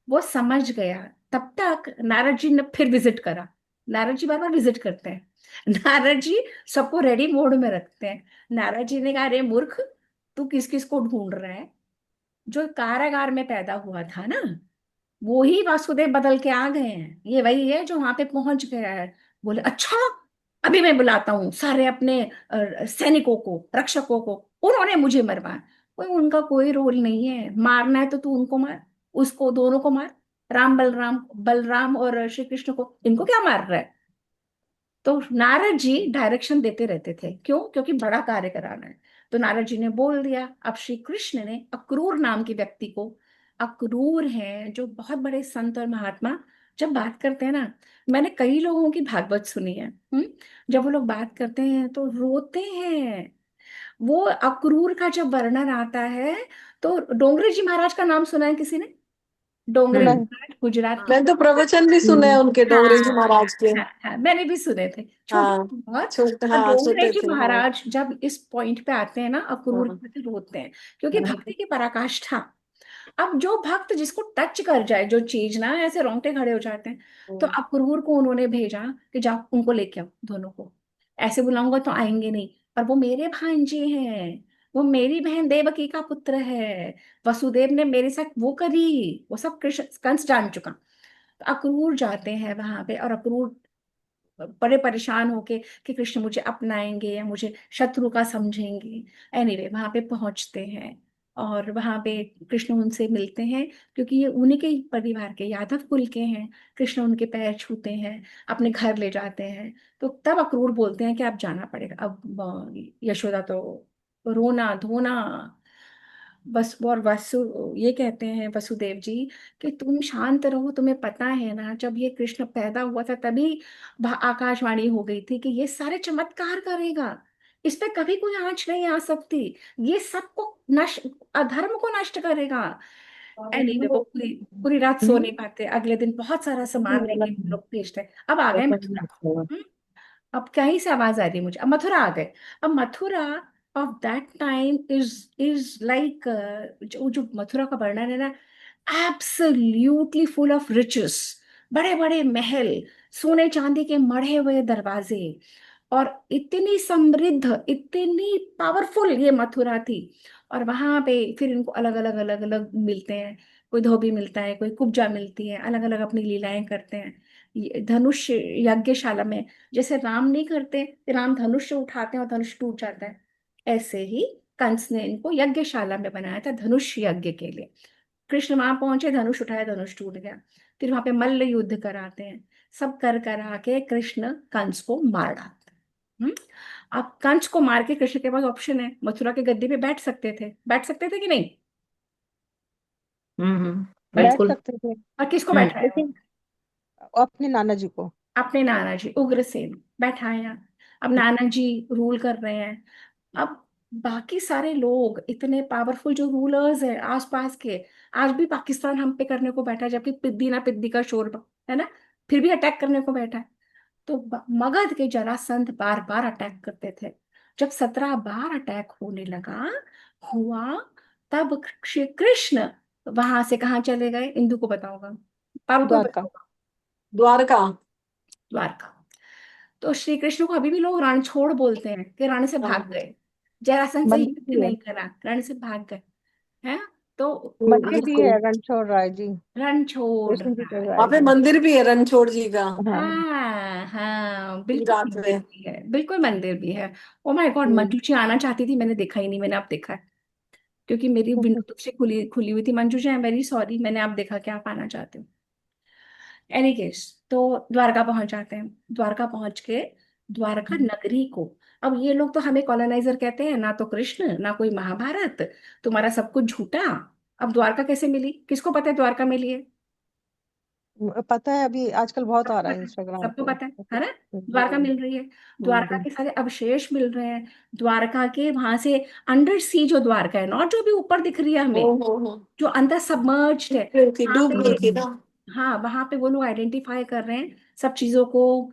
वो समझ गया। तब तक नारद जी ने फिर विजिट करा। नारद जी बार बार विजिट करते हैं। नारद जी सबको रेडी मोड में रखते हैं। नारद जी ने कहा, अरे मूर्ख, तू किस किस को ढूंढ रहा है? जो कारागार में पैदा हुआ था ना, वो ही वासुदेव बदल के आ गए हैं, ये वही है जो वहां पे पहुंच गया है। बोले, अच्छा, अभी मैं बुलाता हूँ सारे अपने सैनिकों को, रक्षकों को, उन्होंने मुझे मरवाया। कोई उनका कोई रोल नहीं है, मारना है तो तू उनको मार, उसको, दोनों को मार, राम बलराम, बलराम और श्री कृष्ण को, इनको क्या मार रहा है? तो नारद जी डायरेक्शन देते रहते थे, क्यों? क्योंकि बड़ा कार्य कराना है। तो नारद जी ने बोल दिया। अब श्री कृष्ण ने अक्रूर नाम के व्यक्ति को, अक्रूर हैं जो बहुत बड़े संत और महात्मा, जब बात करते हैं ना, मैंने कई लोगों की भागवत सुनी है, जब वो लोग बात करते हैं तो रोते हैं। वो अक्रूर का जब वर्णन आता है, तो डोंगरे जी महाराज का नाम सुना है किसी ने? डोंगरे सुना हम्म। जी है। महाराज गुजरात के। मैंने तो प्रवचन भी सुने हैं हम्म। उनके, डोंगरे जी हाँ, महाराज के। हाँ, हाँ, मैंने भी सुने थे, छोटे हाँ, थे बहुत। छोटे, और हाँ डोंगरे छोटे जी थे, हाँ। महाराज जब इस पॉइंट पे आते हैं ना, अक्रूर हाँ। के प्रति रोते हैं, क्योंकि हाँ। भक्ति की पराकाष्ठा। अब जो भक्त जिसको टच कर जाए जो चीज ना, ऐसे रोंगटे खड़े हो जाते हैं। तो हम्म। अक्रूर को उन्होंने भेजा कि जाओ उनको लेके आओ दोनों को, ऐसे बुलाऊंगा तो आएंगे नहीं, और वो मेरे भांजे हैं, वो मेरी बहन देवकी का पुत्र है, वसुदेव ने मेरे साथ वो करी, वो सब कृष्ण कंस जान चुका। तो अक्रूर जाते हैं वहां पे, और अक्रूर बड़े परेशान होके कि कृष्ण मुझे अपनाएंगे या मुझे शत्रु का समझेंगे। एनीवे वहां पे पहुंचते हैं, और वहां पे कृष्ण उनसे मिलते हैं, क्योंकि ये उन्हीं के ही परिवार के यादव कुल के हैं। कृष्ण उनके पैर छूते हैं, अपने घर ले जाते हैं। तो तब अक्रूर बोलते हैं कि अब जाना पड़ेगा। अब यशोदा तो रोना धोना। बस और वसु ये कहते हैं वसुदेव जी कि तुम शांत रहो, तुम्हें पता है ना जब ये कृष्ण पैदा हुआ था तभी आकाशवाणी हो गई थी कि ये सारे चमत्कार करेगा, इस पे कभी कोई आंच नहीं आ सकती, ये सबको नष्ट, अधर्म को नष्ट करेगा। एनीवे वो पूरी पूरी रात सो नहीं पाते, अगले दिन बहुत सारा सामान लेके वो लोग भेजते हैं। अब आ गए मथुरा। अब कहीं से आवाज आ रही है मुझे, अब मथुरा आ गए। अब Mathura of that time is like, जो जो मथुरा का वर्णन है ना, एब्सोल्युटली फुल ऑफ रिचेस। बड़े बड़े महल, सोने चांदी के मढ़े हुए दरवाजे, और इतनी समृद्ध, इतनी पावरफुल ये मथुरा थी। और वहां पे फिर इनको अलग अलग मिलते हैं, कोई धोबी मिलता है, कोई कुब्जा मिलती है, अलग अलग अपनी लीलाएं करते हैं। ये धनुष यज्ञशाला में, जैसे राम नहीं करते, राम धनुष उठाते हैं और धनुष टूट जाता है, ऐसे ही कंस ने इनको यज्ञशाला में बनाया था धनुष यज्ञ के लिए। कृष्ण वहां पहुंचे, धनुष उठाया, धनुष टूट गया। फिर वहां पे मल्ल युद्ध कराते हैं, सब कर करा के कृष्ण कंस को मार डालते हैं। अब कंस को मार के कृष्ण के पास ऑप्शन है, मथुरा के गद्दी पे बैठ सकते थे, बैठ सकते थे कि नहीं? बैठ बिल्कुल। सकते थे, और किसको हम्म। बैठाया? लेकिन अपने नाना जी को। अपने नाना जी उग्रसेन बैठाया। अब नाना जी रूल कर रहे हैं। अब बाकी सारे लोग इतने पावरफुल जो रूलर्स हैं आसपास के, आज भी पाकिस्तान हम पे करने को बैठा है, जबकि पिद्दी ना पिद्दी का शोर है ना, फिर भी अटैक करने को बैठा है। तो मगध के जरासंध बार बार अटैक करते थे। जब 17 बार अटैक होने लगा हुआ, तब श्री कृष्ण वहां से कहाँ चले गए, इंदु को बताओगा, पारू को द्वारका। बताओगा। द्वारका। द्वारका। तो श्री कृष्ण को अभी भी लोग रणछोड़ बोलते हैं कि रण से भाग हाँ। गए, जरासंध से मंदिर युद्ध भी है, नहीं करा, रण से भाग गए हैं। तो मंदिर भी है बिल्कुल। रणछोड़ राय जी, रणछोड़ कृष्ण जी के वहां राय पे जी। मंदिर भी है रणछोड़ जी का। हाँ। हाँ हाँ, बिल्कुल गुजरात मंदिर में। भी है, बिल्कुल मंदिर भी है। ओ माय गॉड, हम्म। मंजू जी आना चाहती थी, मैंने देखा ही नहीं, मैंने अब देखा है, क्योंकि मेरी विंडो तब से खुली खुली हुई थी। Manju ji I am very sorry, मैंने अब देखा कि आप आना चाहते हो। एनी केस, तो द्वारका पहुंच जाते हैं। द्वारका पहुंच के द्वारका नगरी को, अब ये लोग तो हमें कॉलोनाइजर कहते हैं, ना तो कृष्ण ना कोई महाभारत, तुम्हारा सब कुछ झूठा। अब द्वारका कैसे मिली, किसको पता है द्वारका मिली है? पता है, अभी आजकल बहुत आ सबको रहा है पता है, इंस्टाग्राम सबको पे। पता है ना? द्वारका मिल रही है, द्वारका हम्म। के सारे अवशेष मिल रहे हैं। द्वारका के वहां से अंडर सी जो द्वारका है, नॉट जो भी ऊपर दिख रही है हमें, हो। जो अंदर सबमर्ज्ड है, वहां डूब गई पे, थी ना। हाँ वहां पे वो लोग आइडेंटिफाई कर रहे हैं सब चीजों को,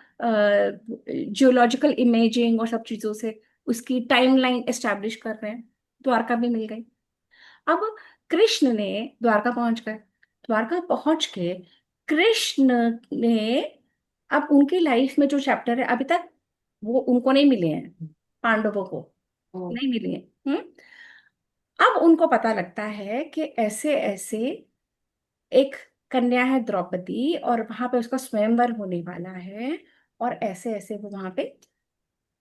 जियोलॉजिकल इमेजिंग और सब चीजों से उसकी टाइमलाइन एस्टैब्लिश कर रहे हैं। द्वारका भी मिल गई। अब कृष्ण ने, द्वारका पहुंच गए, द्वारका पहुंच के कृष्ण ने, अब उनकी लाइफ में जो चैप्टर है अभी तक वो उनको नहीं मिले हैं, पांडवों को हम्म। नहीं मिले हैं। अब उनको पता लगता है कि ऐसे ऐसे एक कन्या है द्रौपदी, और वहां पे उसका स्वयंवर होने वाला है, और ऐसे ऐसे वो वहां पे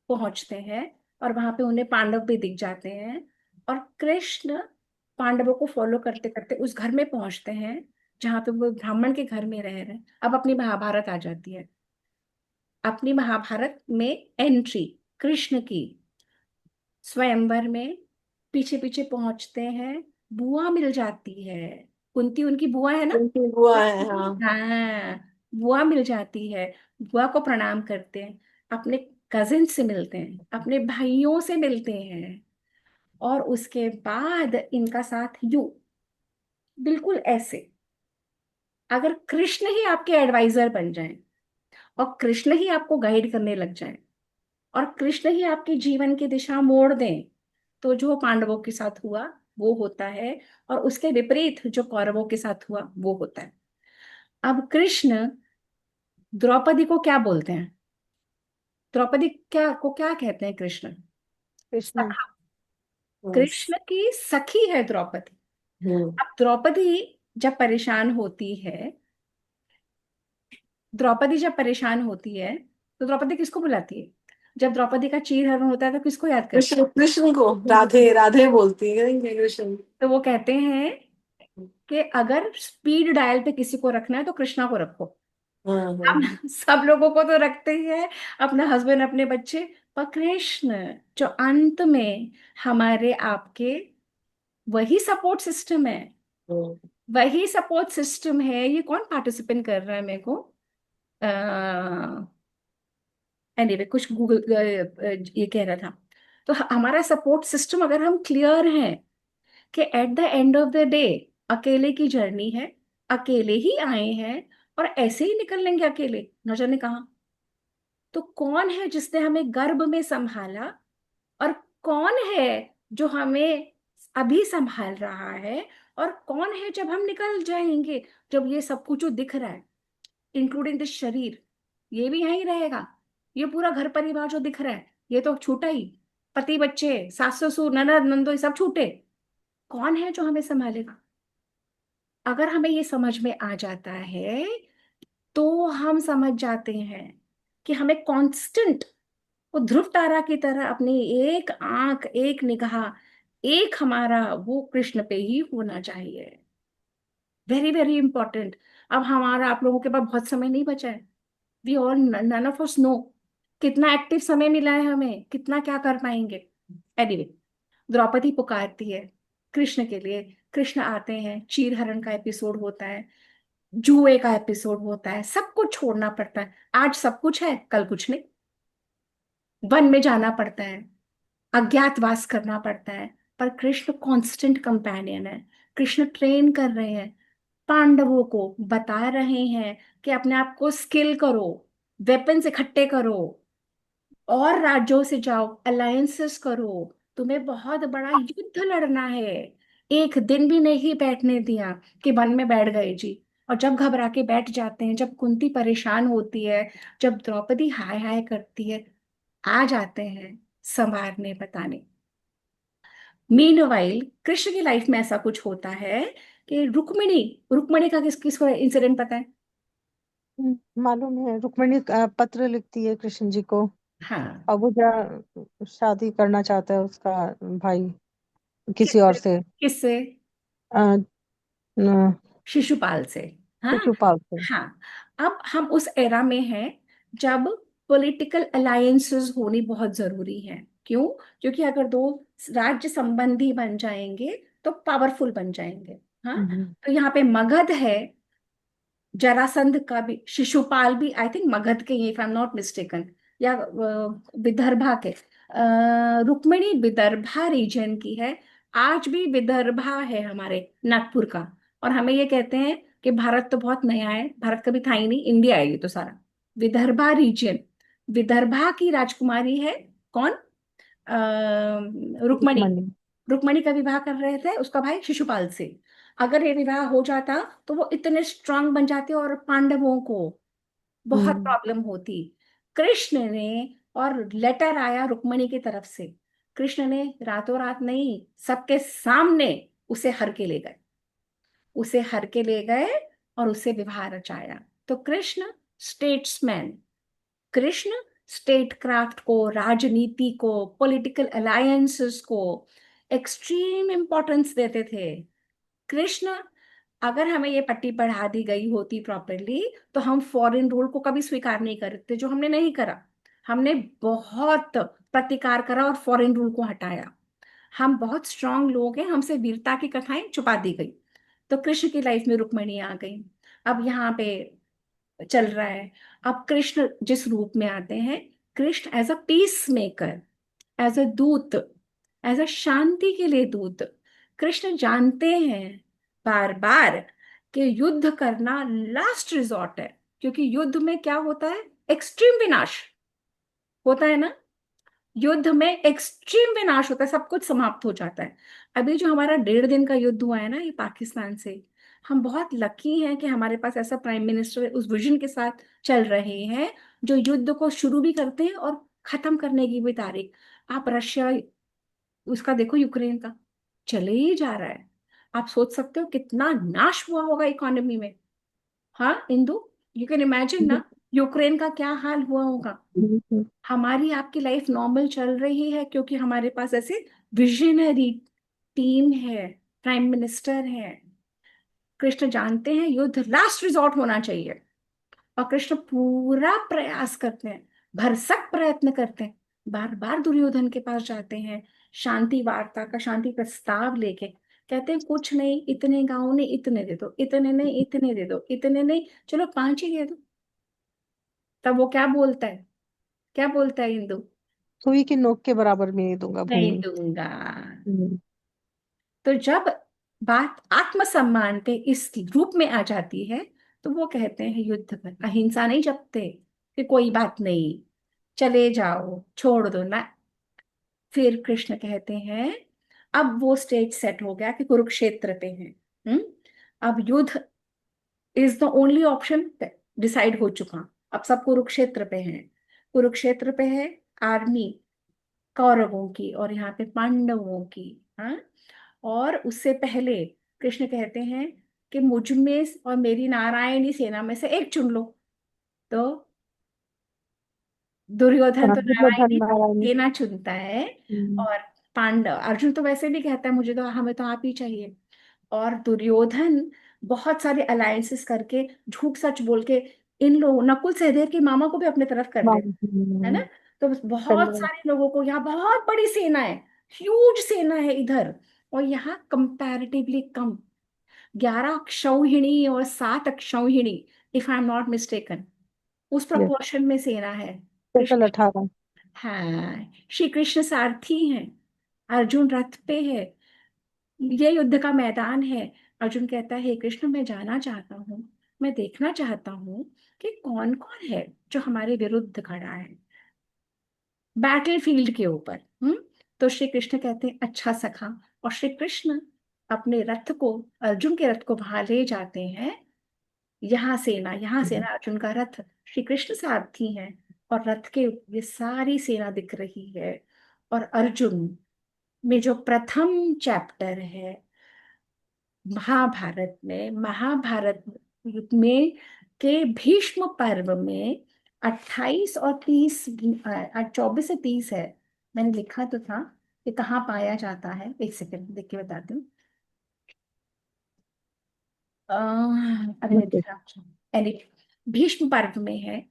पहुंचते हैं, और वहां पे उन्हें पांडव भी दिख जाते हैं। और कृष्ण पांडवों को फॉलो करते करते उस घर में पहुंचते हैं जहां पे वो ब्राह्मण के घर में रह रहे हैं। अब अपनी महाभारत आ जाती है, अपनी महाभारत में एंट्री कृष्ण की, स्वयंवर में पीछे पीछे पहुंचते हैं। बुआ मिल जाती है, कुंती उनकी बुआ है ना, उनकी बुआ है, हाँ। हाँ बुआ मिल जाती है। बुआ को प्रणाम करते हैं, अपने कजिन से मिलते हैं, अपने भाइयों से मिलते हैं, और उसके बाद इनका साथ यू, बिल्कुल ऐसे, अगर कृष्ण ही आपके एडवाइजर बन जाएं, और कृष्ण ही आपको गाइड करने लग जाएं, और कृष्ण ही आपके जीवन की दिशा मोड़ दें, तो जो पांडवों के साथ हुआ वो होता है, और उसके विपरीत जो कौरवों के साथ हुआ वो होता है। अब कृष्ण द्रौपदी को क्या बोलते हैं, द्रौपदी क्या को क्या कहते हैं कृष्ण? कृष्ण। सखा। हम्म। कृष्ण की सखी है द्रौपदी। हम्म। अब द्रौपदी जब परेशान होती है, द्रौपदी जब परेशान होती है तो द्रौपदी किसको बुलाती है? जब द्रौपदी का चीरहरण होता है तो किसको याद करते कृष्ण, कृष्ण को हैं? राधे राधे बोलती है कृष्ण। तो वो कहते हैं कि अगर स्पीड डायल पे किसी को रखना है तो कृष्णा को रखो। हाँ हम हाँ। सब लोगों को तो रखते ही है, अपना हस्बैंड, अपने बच्चे, पर कृष्ण जो अंत में हमारे आपके वही सपोर्ट सिस्टम है, हाँ। वही सपोर्ट सिस्टम है। ये कौन पार्टिसिपेंट कर रहा है मेरे को? एनीवे कुछ गूगल ये कह रहा था। तो हमारा सपोर्ट सिस्टम, अगर हम क्लियर हैं कि at the end of the day अकेले की जर्नी है, अकेले ही आए हैं और ऐसे ही निकल लेंगे अकेले, न जाने कहाँ। तो कौन है जिसने हमें गर्भ में संभाला, और कौन है जो हमें अभी संभाल रहा है, और कौन है जब हम निकल जाएंगे, जब ये सब कुछ जो दिख रहा है इंक्लूडिंग दिस शरीर, ये भी यहीं रहेगा। ये पूरा घर परिवार जो दिख रहा है ये तो छूटा ही, पति बच्चे सास ससुर ननद नंदोई सब छूटे। कौन है जो हमें संभालेगा? अगर हमें ये समझ में आ जाता है तो हम समझ जाते हैं कि हमें कांस्टेंट वो ध्रुव तारा की तरह अपनी एक आंख, एक निगाह, एक हमारा वो कृष्ण पे ही होना चाहिए। Very very important. अब हमारा आप लोगों के पास बहुत समय नहीं बचा है। We all none of us know कितना एक्टिव समय मिला है हमें, कितना क्या कर पाएंगे। एनीवे, द्रौपदी पुकारती है कृष्ण के लिए, कृष्ण आते हैं, चीरहरण का एपिसोड होता है, जुए का एपिसोड होता है, सब कुछ छोड़ना पड़ता है। आज सब कुछ है, कल कुछ नहीं। वन में जाना पड़ता है, अज्ञातवास करना पड़ता है, पर कृष्ण कांस्टेंट कंपेनियन है। कृष्ण ट्रेन कर रहे हैं, पांडवों को बता रहे हैं कि अपने आप को स्किल करो, वेपन्स इकट्ठे करो, और राज्यों से जाओ, अलायंसेस करो, तुम्हें बहुत बड़ा युद्ध लड़ना है। एक दिन भी नहीं बैठने दिया कि वन में बैठ गए जी। और जब घबरा के बैठ जाते हैं, जब कुंती परेशान होती है, जब द्रौपदी हाय हाय करती है, आ जाते हैं संवारने बताने। मीनवाइल कृष्ण की लाइफ में ऐसा कुछ होता है कि रुक्मिणी, रुक्मिणी का किस किसको इंसिडेंट पता है? मालूम है, रुक्मिणी पत्र लिखती है कृष्ण जी को। हाँ। अब वो शादी करना चाहता है उसका भाई किसी और किससे? से, किससे? अ, न, शिशुपाल से। हाँ। शिशुपाल से। हाँ। अब हम उस एरा में हैं जब पॉलिटिकल अलायंसेस होनी बहुत जरूरी है। क्यों? क्योंकि अगर दो राज्य संबंधी बन जाएंगे तो पावरफुल बन जाएंगे। हाँ। हम्म। तो यहाँ पे मगध है, जरासंध का भी, शिशुपाल भी आई थिंक मगध के, if I am not mistaken, या विदर्भा के। रुक्मिणी विदर्भा रीजन की है। आज भी विदर्भा है हमारे नागपुर का। और हमें ये कहते हैं कि भारत तो बहुत नया है, भारत कभी था ही नहीं, इंडिया है ये तो सारा। विदर्भा रीजन, विदर्भा की राजकुमारी है कौन? रुक्मणी। रुक्मिणी। रुक्मणी का विवाह कर रहे थे उसका भाई शिशुपाल से। अगर ये विवाह हो जाता तो वो इतने स्ट्रांग बन जाते और पांडवों को बहुत हम्म। प्रॉब्लम होती। कृष्ण ने, और लेटर आया रुक्मणी की तरफ से, कृष्ण ने रातों रात नहीं, सबके सामने उसे हर के ले गए, उसे हर के ले गए और उससे विवाह रचाया। तो Krishna statesman, Krishna state craft को, राजनीति को, पॉलिटिकल अलायंसेस को एक्सट्रीम इंपॉर्टेंस देते थे। कृष्ण, अगर हमें ये पट्टी पढ़ा दी गई होती प्रॉपरली तो हम फॉरेन रूल को कभी स्वीकार नहीं करते, जो हमने नहीं करा। हमने बहुत प्रतिकार करा और फॉरेन रूल को हटाया। हम बहुत स्ट्रांग लोग हैं, हमसे वीरता की कथाएं छुपा दी गई। तो कृष्ण की लाइफ में रुक्मिणी आ गई। अब यहाँ पे चल रहा है, अब कृष्ण जिस रूप में आते हैं, Krishna as a peacemaker, as a दूत, एज अ शांति के लिए दूत। कृष्ण जानते हैं बार बार कि युद्ध करना लास्ट रिजॉर्ट है, क्योंकि युद्ध में क्या होता है? एक्सट्रीम विनाश होता है ना। युद्ध में एक्सट्रीम विनाश होता है, सब कुछ समाप्त हो जाता है। अभी जो हमारा 1.5 दिन का युद्ध हुआ है ना ये पाकिस्तान से, हम बहुत लकी हैं कि हमारे पास ऐसा प्राइम मिनिस्टर उस विजन के साथ चल रहे हैं, जो युद्ध को शुरू भी करते हैं और खत्म करने की भी तारीख। आप रशिया, उसका देखो, यूक्रेन का चले ही जा रहा है। आप सोच सकते हो कितना नाश हुआ होगा इकोनॉमी में। हाँ इंदु, यू कैन इमेजिन ना। यूक्रेन का क्या हाल हुआ होगा। हम्म, हमारी आपकी लाइफ नॉर्मल चल रही है क्योंकि हमारे पास ऐसे विजनरी टीम है, प्राइम मिनिस्टर है। कृष्ण जानते हैं युद्ध लास्ट रिजॉर्ट होना चाहिए, और कृष्ण पूरा प्रयास करते हैं, भरसक प्रयत्न करते हैं, बार बार दुर्योधन के पास जाते हैं, शांति वार्ता का शांति प्रस्ताव लेके कहते हैं कुछ नहीं, इतने गांव ने इतने दे दो, इतने नहीं इतने दे दो, इतने नहीं चलो 5 ही दे दो। तब वो क्या बोलता है, क्या बोलता है इंदु, सुई की नोक के बराबर भी नहीं दूंगा नहीं भूमि। दूंगा। हम्म, तो जब बात आत्मसम्मान पे इस रूप में आ जाती है, तो वो कहते हैं युद्ध पर अहिंसा नहीं जपते, कि कोई बात नहीं, चले जाओ छोड़ दो ना। फिर कृष्ण कहते हैं, अब वो स्टेज सेट हो गया कि कुरुक्षेत्र पे है। हम्म। अब युद्ध is the only option decide हो चुका। अब सब कुरुक्षेत्र पे हैं। कुरुक्षेत्र पे है आर्मी कौरवों की और यहाँ पे पांडवों की। हाँ। और उससे पहले कृष्ण कहते हैं कि मुझ में और मेरी नारायणी सेना में से एक चुन लो। तो दुर्योधन हाँ, तो दुर्योधन नारायणी नारायण। सेना चुनता है। हम्म, और पांडव अर्जुन तो वैसे भी कहता है मुझे तो, हमें तो आप ही चाहिए। और दुर्योधन बहुत सारे अलायंसेस करके झूठ सच बोल के इन लोगों नकुल सहदेव के मामा को भी अपने तरफ कर ले, है ना। तो बहुत चंद्र। सारे लोगों को, यहाँ बहुत बड़ी सेना है, ह्यूज सेना है इधर, और यहाँ कंपैरेटिवली कम, 11 अक्षौहिणी और 7 अक्षौहिणी, if I am not mistaken, उस यस, प्रपोर्शन में सेना है। टोटल कृष्ण, 18। हाँ, श्री कृष्ण सारथी हैं, अर्जुन रथ पे है, ये युद्ध का मैदान है। अर्जुन कहता है, "हे कृष्ण मैं जाना चाहता हूँ, मैं देखना चाहता हूँ कि कौन कौन है जो हमारे विरुद्ध खड़ा है बैटल फील्ड के ऊपर। तो श्री कृष्ण कहते हैं अच्छा सखा, और श्री कृष्ण अपने रथ को, अर्जुन के रथ को वहां ले जाते हैं। यहाँ सेना अर्जुन का रथ, श्री कृष्ण सारथी हैं, और रथ के ये सारी सेना दिख रही है। और अर्जुन में जो प्रथम चैप्टर है महाभारत युद्ध में के भीष्म पर्व में 28 और 30, 24 से 30 है। मैंने लिखा तो था कि कहाँ पाया जाता है, एक सेकंड देख के बताती हूँ। अरे नहीं दिख रहा। Anyway, भीष्म पर्व में है,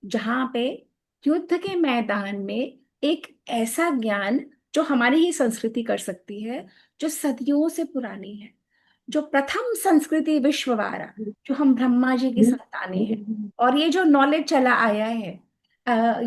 जहां पे युद्ध के मैदान में एक ऐसा ज्ञान जो हमारी ही संस्कृति कर सकती है, जो सदियों से पुरानी है, जो प्रथम संस्कृति विश्ववारा, जो हम ब्रह्मा जी की संतानें हैं, और ये जो नॉलेज चला आया है,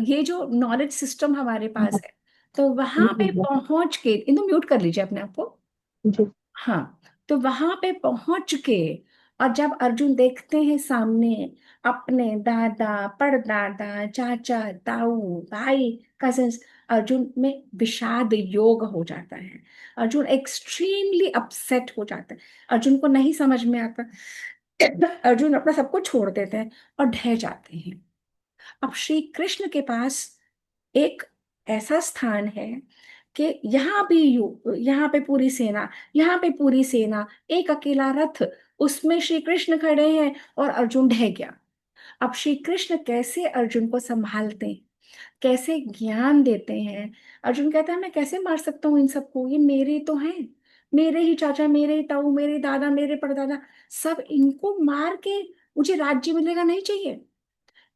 ये जो नॉलेज सिस्टम हमारे पास है, तो वहां पे पहुंच के, इनको म्यूट कर लीजिए अपने आप को। जी। हाँ। तो वहां पे पहुंच के, और जब अर्जुन देखते हैं सामने अपने दादा परदादा चाचा ताऊ भाई कजिन्स, अर्जुन में विषाद योग हो जाता है। अर्जुन एक्सट्रीमली अपसेट हो जाता है। अर्जुन को नहीं समझ में आता। अर्जुन अपना सब कुछ छोड़ देते हैं और ढह जाते हैं। अब श्री कृष्ण के पास एक ऐसा स्थान है कि यहाँ पे पूरी सेना, यहाँ पे पूरी सेना, एक अकेला रथ, उसमें श्री कृष्ण खड़े हैं और अर्जुन ढह गया। अब श्री कृष्ण कैसे अर्जुन को संभालते हैं, कैसे ज्ञान देते हैं। अर्जुन कहता है मैं कैसे मार सकता हूँ इन सबको, ये मेरे तो हैं, मेरे ही चाचा, मेरे ही ताऊ, मेरे दादा, मेरे परदादा, सब इनको मार के मुझे राज्य मिलेगा नहीं चाहिए,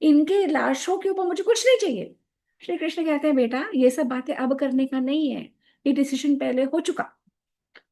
इनके लाशों के ऊपर मुझे कुछ नहीं चाहिए। श्री कृष्ण कहते हैं बेटा ये सब बातें अब करने का नहीं है, ये डिसीजन पहले हो चुका,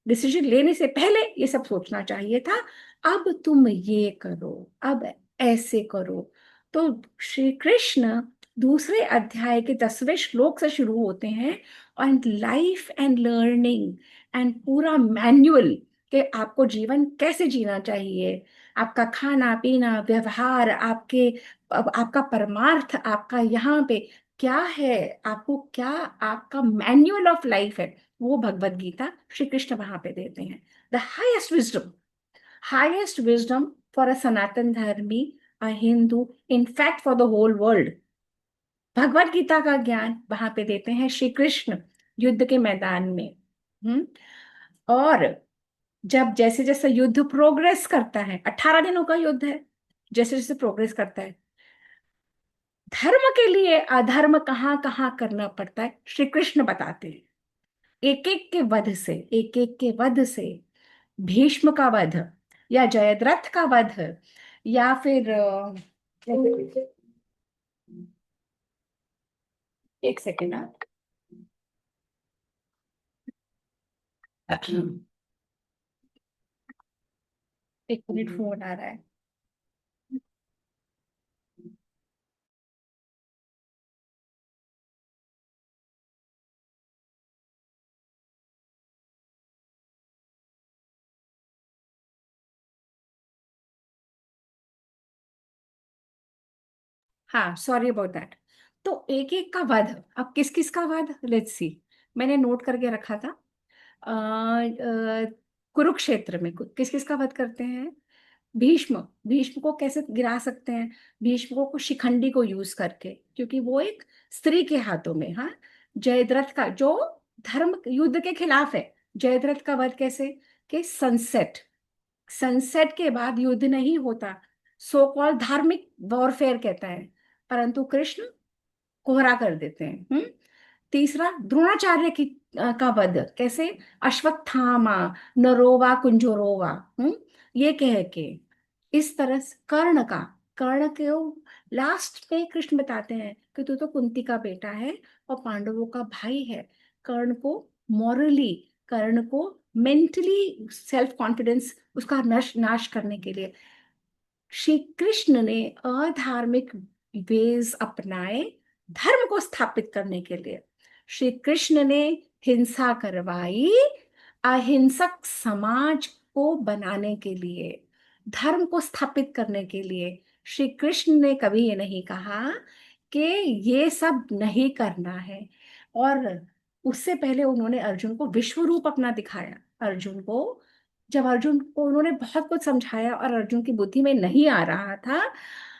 डिसीजन लेने से पहले ये सब सोचना चाहिए था। अब तुम ये करो, अब ऐसे करो। तो श्री कृष्ण दूसरे अध्याय के 10वें श्लोक से शुरू होते हैं, and life and learning and पूरा मैनुअल कि आपको जीवन कैसे जीना चाहिए, आपका खाना पीना व्यवहार, आपका परमार्थ, आपका यहाँ पे क्या है, आपको क्या, आपका मैन्युअल ऑफ लाइफ है, वो भगवत गीता श्री कृष्ण वहां पे देते हैं। The highest wisdom for a Sanatan Dharmi, a Hindu, in fact for the whole world, Bhagavad Gita का ज्ञान वहां पे देते हैं श्री कृष्ण युद्ध के मैदान में। हम्म। और जब जैसे जैसे युद्ध प्रोग्रेस करता है, 18 दिनों का युद्ध है, जैसे जैसे प्रोग्रेस करता है, धर्म के लिए अधर्म कहाँ कहाँ करना पड़ता है श्री कृष्ण बताते हैं। एक एक के वध से, एक एक के वध से, भीष्म का वध, या जयद्रथ का वध, या फिर एक सेकेंड आप, एक मिनट फोन आ रहा है। हाँ, सॉरी अबाउट दैट। तो एक एक का वध, अब किस किस का वध, लेट्स सी। मैंने नोट करके रखा था। कुरुक्षेत्र में किस किस का वध करते हैं? भीष्म। भीष्म को कैसे गिरा सकते हैं? भीष्म को शिखंडी को यूज करके, क्योंकि वो एक स्त्री के हाथों में। हाँ, जयद्रथ का जो धर्म युद्ध के खिलाफ है, जयद्रथ का वध कैसे? कि सनसेट, सनसेट के बाद युद्ध नहीं होता, सो कॉल्ड धार्मिक वॉरफेयर कहता है, परंतु कृष्ण कोहरा कर देते हैं। तीसरा, द्रोणाचार्य की का वध कैसे? अश्वत्थामा, नरोवा कुंजरोवा, ये कह के। इस तरह से कर्ण को लास्ट में कृष्ण बताते हैं कि तू तो कुंती का बेटा है और पांडवों का भाई है। कर्ण को मॉरली, कर्ण को मेंटली सेल्फ कॉन्फिडेंस उसका नाश करने के लिए श्री कृष्ण ने अधार्मिक वेज अपनाए, धर्म को स्थापित करने के लिए। श्री कृष्ण ने हिंसा करवाई, अहिंसक समाज को बनाने के लिए, धर्म को स्थापित करने के लिए। श्री कृष्ण ने कभी ये नहीं कहा कि ये सब नहीं करना है। और उससे पहले उन्होंने अर्जुन को विश्व रूप अपना दिखाया। अर्जुन को, जब अर्जुन को उन्होंने बहुत कुछ समझाया और अर्जुन की बुद्धि में नहीं आ रहा था,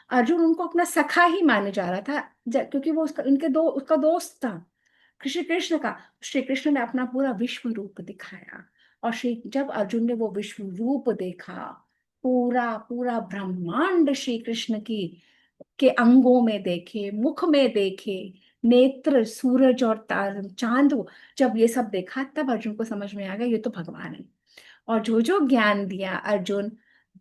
अर्जुन उनको अपना सखा ही माने जा रहा था, क्योंकि वो उसका दोस्त था श्री कृष्ण का। श्री कृष्ण ने अपना पूरा विश्व रूप दिखाया। और श्री जब अर्जुन ने वो विश्व रूप देखा, पूरा पूरा ब्रह्मांड श्री कृष्ण की के अंगों में देखे, मुख में देखे, नेत्र, सूरज और चांद, जब ये सब देखा तब अर्जुन को समझ में आ गया ये तो भगवान है। और जो जो ज्ञान दिया अर्जुन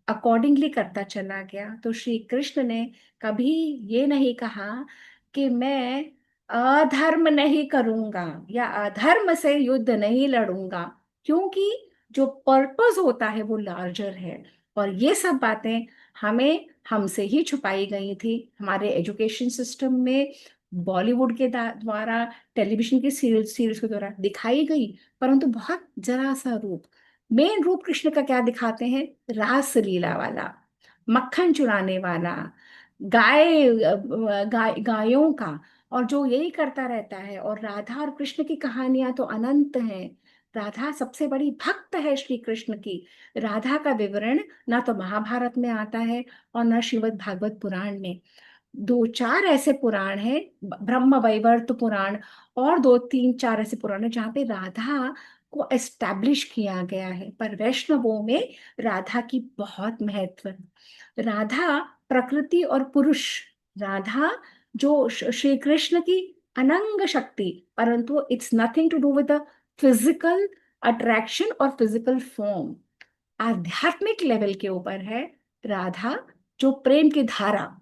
अकॉर्डिंगली करता चला गया। तो श्री कृष्ण ने कभी ये नहीं कहा कि मैं अधर्म नहीं करूंगा या अधर्म से युद्ध नहीं लड़ूंगा, क्योंकि जो पर्पस होता है वो लार्जर है। और ये सब बातें हमें हमसे ही छुपाई गई थी हमारे एजुकेशन सिस्टम में, बॉलीवुड के द्वारा, टेलीविजन की सीरीज के द्वारा दिखाई गई, परंतु बहुत जरा सा रूप। मेन रूप कृष्ण का क्या दिखाते हैं? रास लीला वाला, मक्खन चुराने वाला, गायों का, और जो यही करता रहता है। और राधा और कृष्ण की कहानियां तो अनंत हैं। राधा सबसे बड़ी भक्त है श्री कृष्ण की। राधा का विवरण ना तो महाभारत में आता है और ना श्रीमद् भागवत पुराण में। दो चार ऐसे पुराण हैं, ब्रह्म वैवर्त पुराण, और दो तीन चार ऐसे पुराण हैं जहाँ पे राधा को एस्टैब्लिश किया गया है। पर वैष्णवों में राधा की बहुत महत्व है। राधा प्रकृति और पुरुष, राधा जो श्री कृष्ण की अनंग शक्ति, परंतु it's nothing to do with the physical attraction और फिजिकल फॉर्म। आध्यात्मिक लेवल के ऊपर है राधा, जो प्रेम की धारा,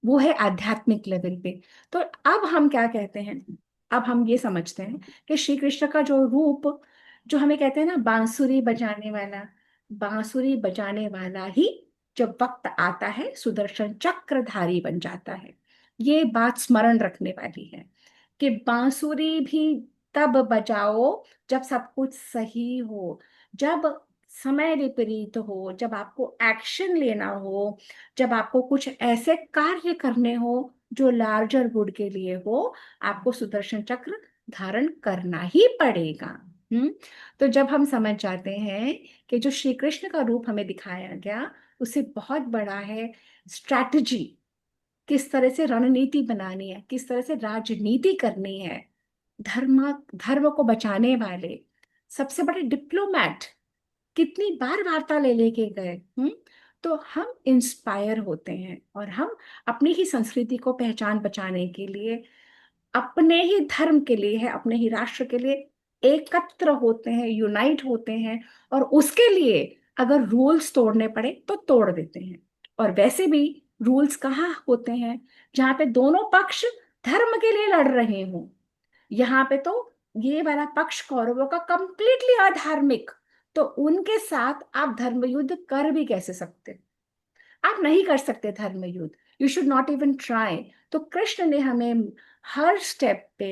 वो है आध्यात्मिक लेवल पे। तो अब हम क्या कहते हैं? अब हम ये समझते हैं कि श्री कृष्ण का जो रूप, जो हमें कहते हैं ना बांसुरी बजाने वाला, बांसुरी बजाने वाला ही जब वक्त आता है सुदर्शन चक्रधारी बन जाता है। ये बात स्मरण रखने वाली है कि बांसुरी भी तब बजाओ जब सब कुछ सही हो, जब समय विपरीत हो, जब आपको एक्शन लेना हो, जब आपको कुछ ऐसे कार्य करने हो जो लार्जर गुड के लिए हो, आपको सुदर्शन चक्र धारण करना ही पड़ेगा। हम्म। तो जब हम समझ जाते हैं कि जो श्री कृष्ण का रूप हमें दिखाया गया उसे बहुत बड़ा है, स्ट्रैटेजी, किस तरह से रणनीति बनानी है, किस तरह से राजनीति करनी है, धर्म धर्म को बचाने वाले सबसे बड़े डिप्लोमैट कितनी बार वार्ता ले लेके गए। तो हम इंस्पायर होते हैं और हम अपनी ही संस्कृति को पहचान बचाने के लिए, अपने ही धर्म के लिए है, अपने ही राष्ट्र के लिए एकत्र होते हैं, यूनाइट होते हैं। और उसके लिए अगर रूल्स तोड़ने पड़े तो तोड़ देते हैं। और वैसे भी रूल्स कहाँ होते हैं? जहाँ पे दोनों पक्ष धर्म के लिए लड़ रहे हों। यहाँ पे तो ये वाला पक्ष कौरवों का कंप्लीटली अधार्मिक, तो उनके साथ आप धर्म युद्ध कर भी कैसे सकते? आप नहीं कर सकते धर्म युद्ध। You should not even try. तो कृष्ण ने हमें हर स्टेप पे,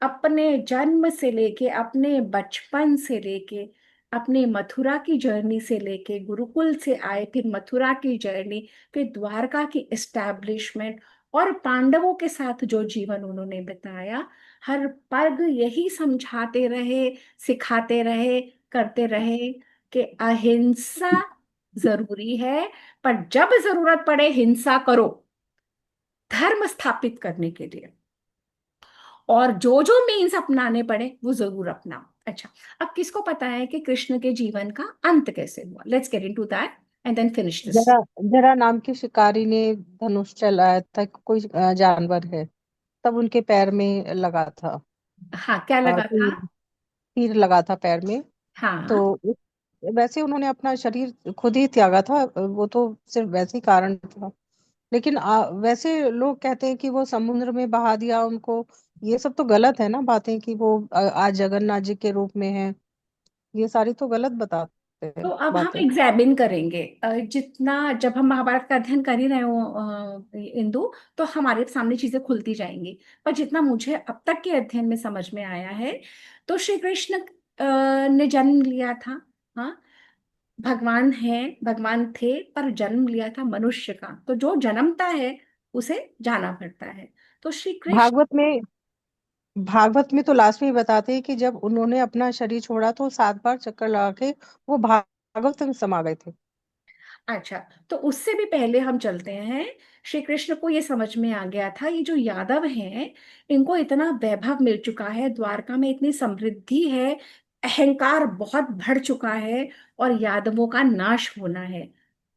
अपने जन्म से लेके, अपने बचपन से लेके, अपने मथुरा की जर्नी से लेके, गुरुकुल से आए, फिर मथुरा की जर्नी, फिर द्वारका की एस्टैब्लिशमेंट, और पांडवों के साथ जो जीवन उन्होंने बिताया, हर पग यही समझाते रहे, सिखाते रहे, करते रहे कि अहिंसा जरूरी है, पर जब जरूरत पड़े हिंसा करो धर्म स्थापित करने के लिए, और जो जो मीन्स अपनाने पड़े वो जरूर अपनाओ। अच्छा, अब किसको पता है कि कृष्ण के जीवन का अंत कैसे हुआ? Let's get into that and then finish this. जरा जरा नाम की शिकारी ने धनुष चलाया था, कोई जानवर है, तब उनके पैर में लगा था। हाँ, क्या लगा था? तीर, तीर लगा था पैर में। तो हाँ, वैसे उन्होंने अपना शरीर खुद ही त्यागा था, वो तो सिर्फ वैसे ही कारण था। लेकिन वैसे लोग कहते हैं कि वो समुद्र में बहा दिया उनको। ये सब तो गलत है ना बातें, कि वो आज जगन्नाथ जी के रूप में है। ये सारी तो गलत बताते तो हैं अब हम बातें। एग्जामिन करेंगे, जितना जब हम महाभारत का अध्ययन कर ही रहे हो इंदु, तो हमारे सामने चीजें खुलती जाएंगी। पर जितना मुझे अब तक के अध्ययन में समझ में आया है, तो श्री कृष्ण ने जन्म लिया था। हाँ, भगवान है, भगवान थे, पर जन्म लिया था मनुष्य का, तो जो जन्मता है उसे जाना पड़ता है। तो श्री कृष्ण, भागवत में तो लास्ट में ही बताते हैं कि जब उन्होंने अपना शरीर छोड़ा तो 7 बार चक्कर लगा के वो भागवत में समा गए थे। अच्छा, तो उससे भी पहले हम चलते हैं। श्री कृष्ण को ये समझ में आ गया था, ये जो यादव हैं, इनको इतना वैभव मिल चुका है, द्वारका में इतनी समृद्धि है, अहंकार बहुत बढ़ चुका है, और यादवों का नाश होना है।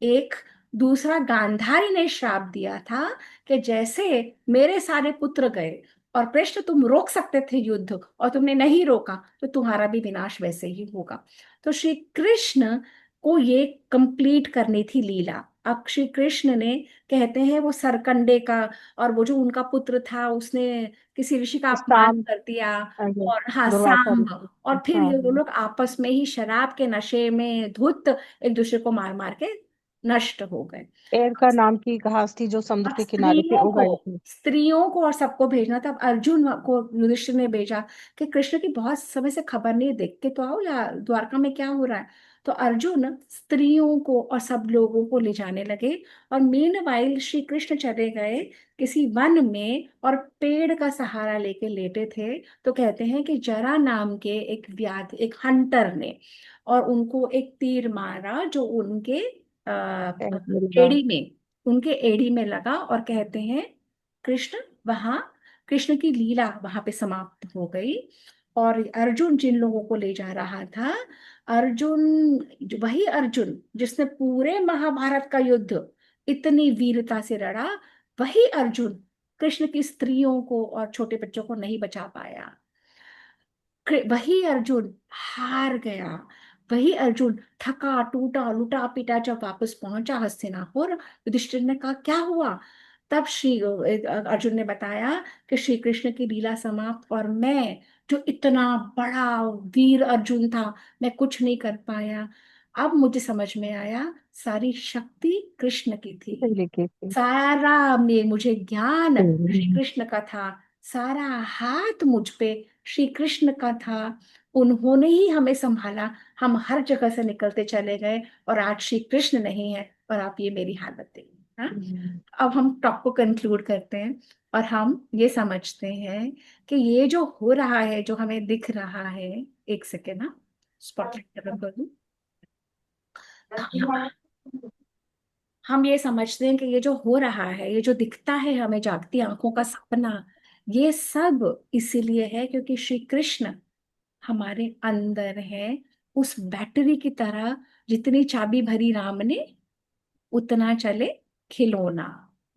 एक दूसरा, गांधारी ने श्राप दिया था कि जैसे मेरे सारे पुत्र गए, और कृष्ण तुम रोक सकते थे युद्ध और तुमने नहीं रोका, तो तुम्हारा भी विनाश वैसे ही होगा। तो श्री कृष्ण को ये कंप्लीट करनी थी लीला। अब श्री कृष्ण ने, कहते हैं वो सरकंडे का, और वो जो उनका पुत्र था उसने किसी ऋषि का अपमान शाम कर दिया, अगे, और हाँ दुर्वासा सांब, ऋषि। और फिर हाँ ये वो हाँ। लोग आपस में ही शराब के नशे में धुत एक दूसरे को मार मार के नष्ट हो गए। एरका नाम की घास थी जो समुद्र अब के किनारे पे उगाई थी। स्त्रियों को और सबको भेजना था। अब अर्जुन को युधिष्ठिर ने भेजा कि कृष्ण की बहुत समय से खबर नहीं है, देख के तो आओ या द्वारका में क्या हो रहा है। तो अर्जुन स्त्रियों को और सब लोगों को ले जाने लगे, और मीनवाइल श्री कृष्ण चले गए किसी वन में, और पेड़ का सहारा लेके लेटे थे। तो कहते हैं कि जरा नाम के एक व्याध, एक हंटर ने, और उनको एक तीर मारा जो उनके पैर में लगा। एड़ी में, उनके एड़ी में लगा, और कहते हैं कृष्ण वहां, कृष्ण की लीला वहां पे समाप्त हो गई। और अर्जुन जिन लोगों को ले जा रहा था, अर्जुन, वही अर्जुन जिसने पूरे महाभारत का युद्ध इतनी वीरता से लड़ा, वही अर्जुन कृष्ण की स्त्रियों को और छोटे बच्चों को नहीं बचा पाया। वही अर्जुन हार गया। वही अर्जुन थका टूटा लुटा पिटा जब वापस पहुंचा हस्तिनापुर, युधिष्ठिर ने कहा क्या हुआ? तब श्री अर्जुन ने बताया कि श्री कृष्ण की लीला समाप्त, और मैं जो इतना बड़ा वीर अर्जुन था, मैं कुछ नहीं कर पाया। अब मुझे समझ में आया, सारी शक्ति कृष्ण की थी, सही लिखी थी। सारा में मुझे ज्ञान श्री हम्म। कृष्ण का था, सारा हाथ मुझ पे श्री कृष्ण का था। उन्होंने ही हमें संभाला, हम हर जगह से निकलते चले गए, और आज श्री कृष्ण नहीं है, और आप ये मेरी हालत देखिए। हाँ, हम्म। अब हम टॉप को कंक्लूड करते हैं, और हम ये समझते हैं कि ये जो हो रहा है, जो हमें दिख रहा है, एक सेकेंड ना, स्पॉटलाइट बंद कर दूं। हम ये समझते हैं कि ये जो हो रहा है, ये जो दिखता है हमें जागती आंखों का सपना, ये सब इसीलिए है क्योंकि श्री कृष्ण हमारे अंदर है, उस बैटरी की तरह। जितनी चाबी भरी राम ने, उतना चले खिलौना,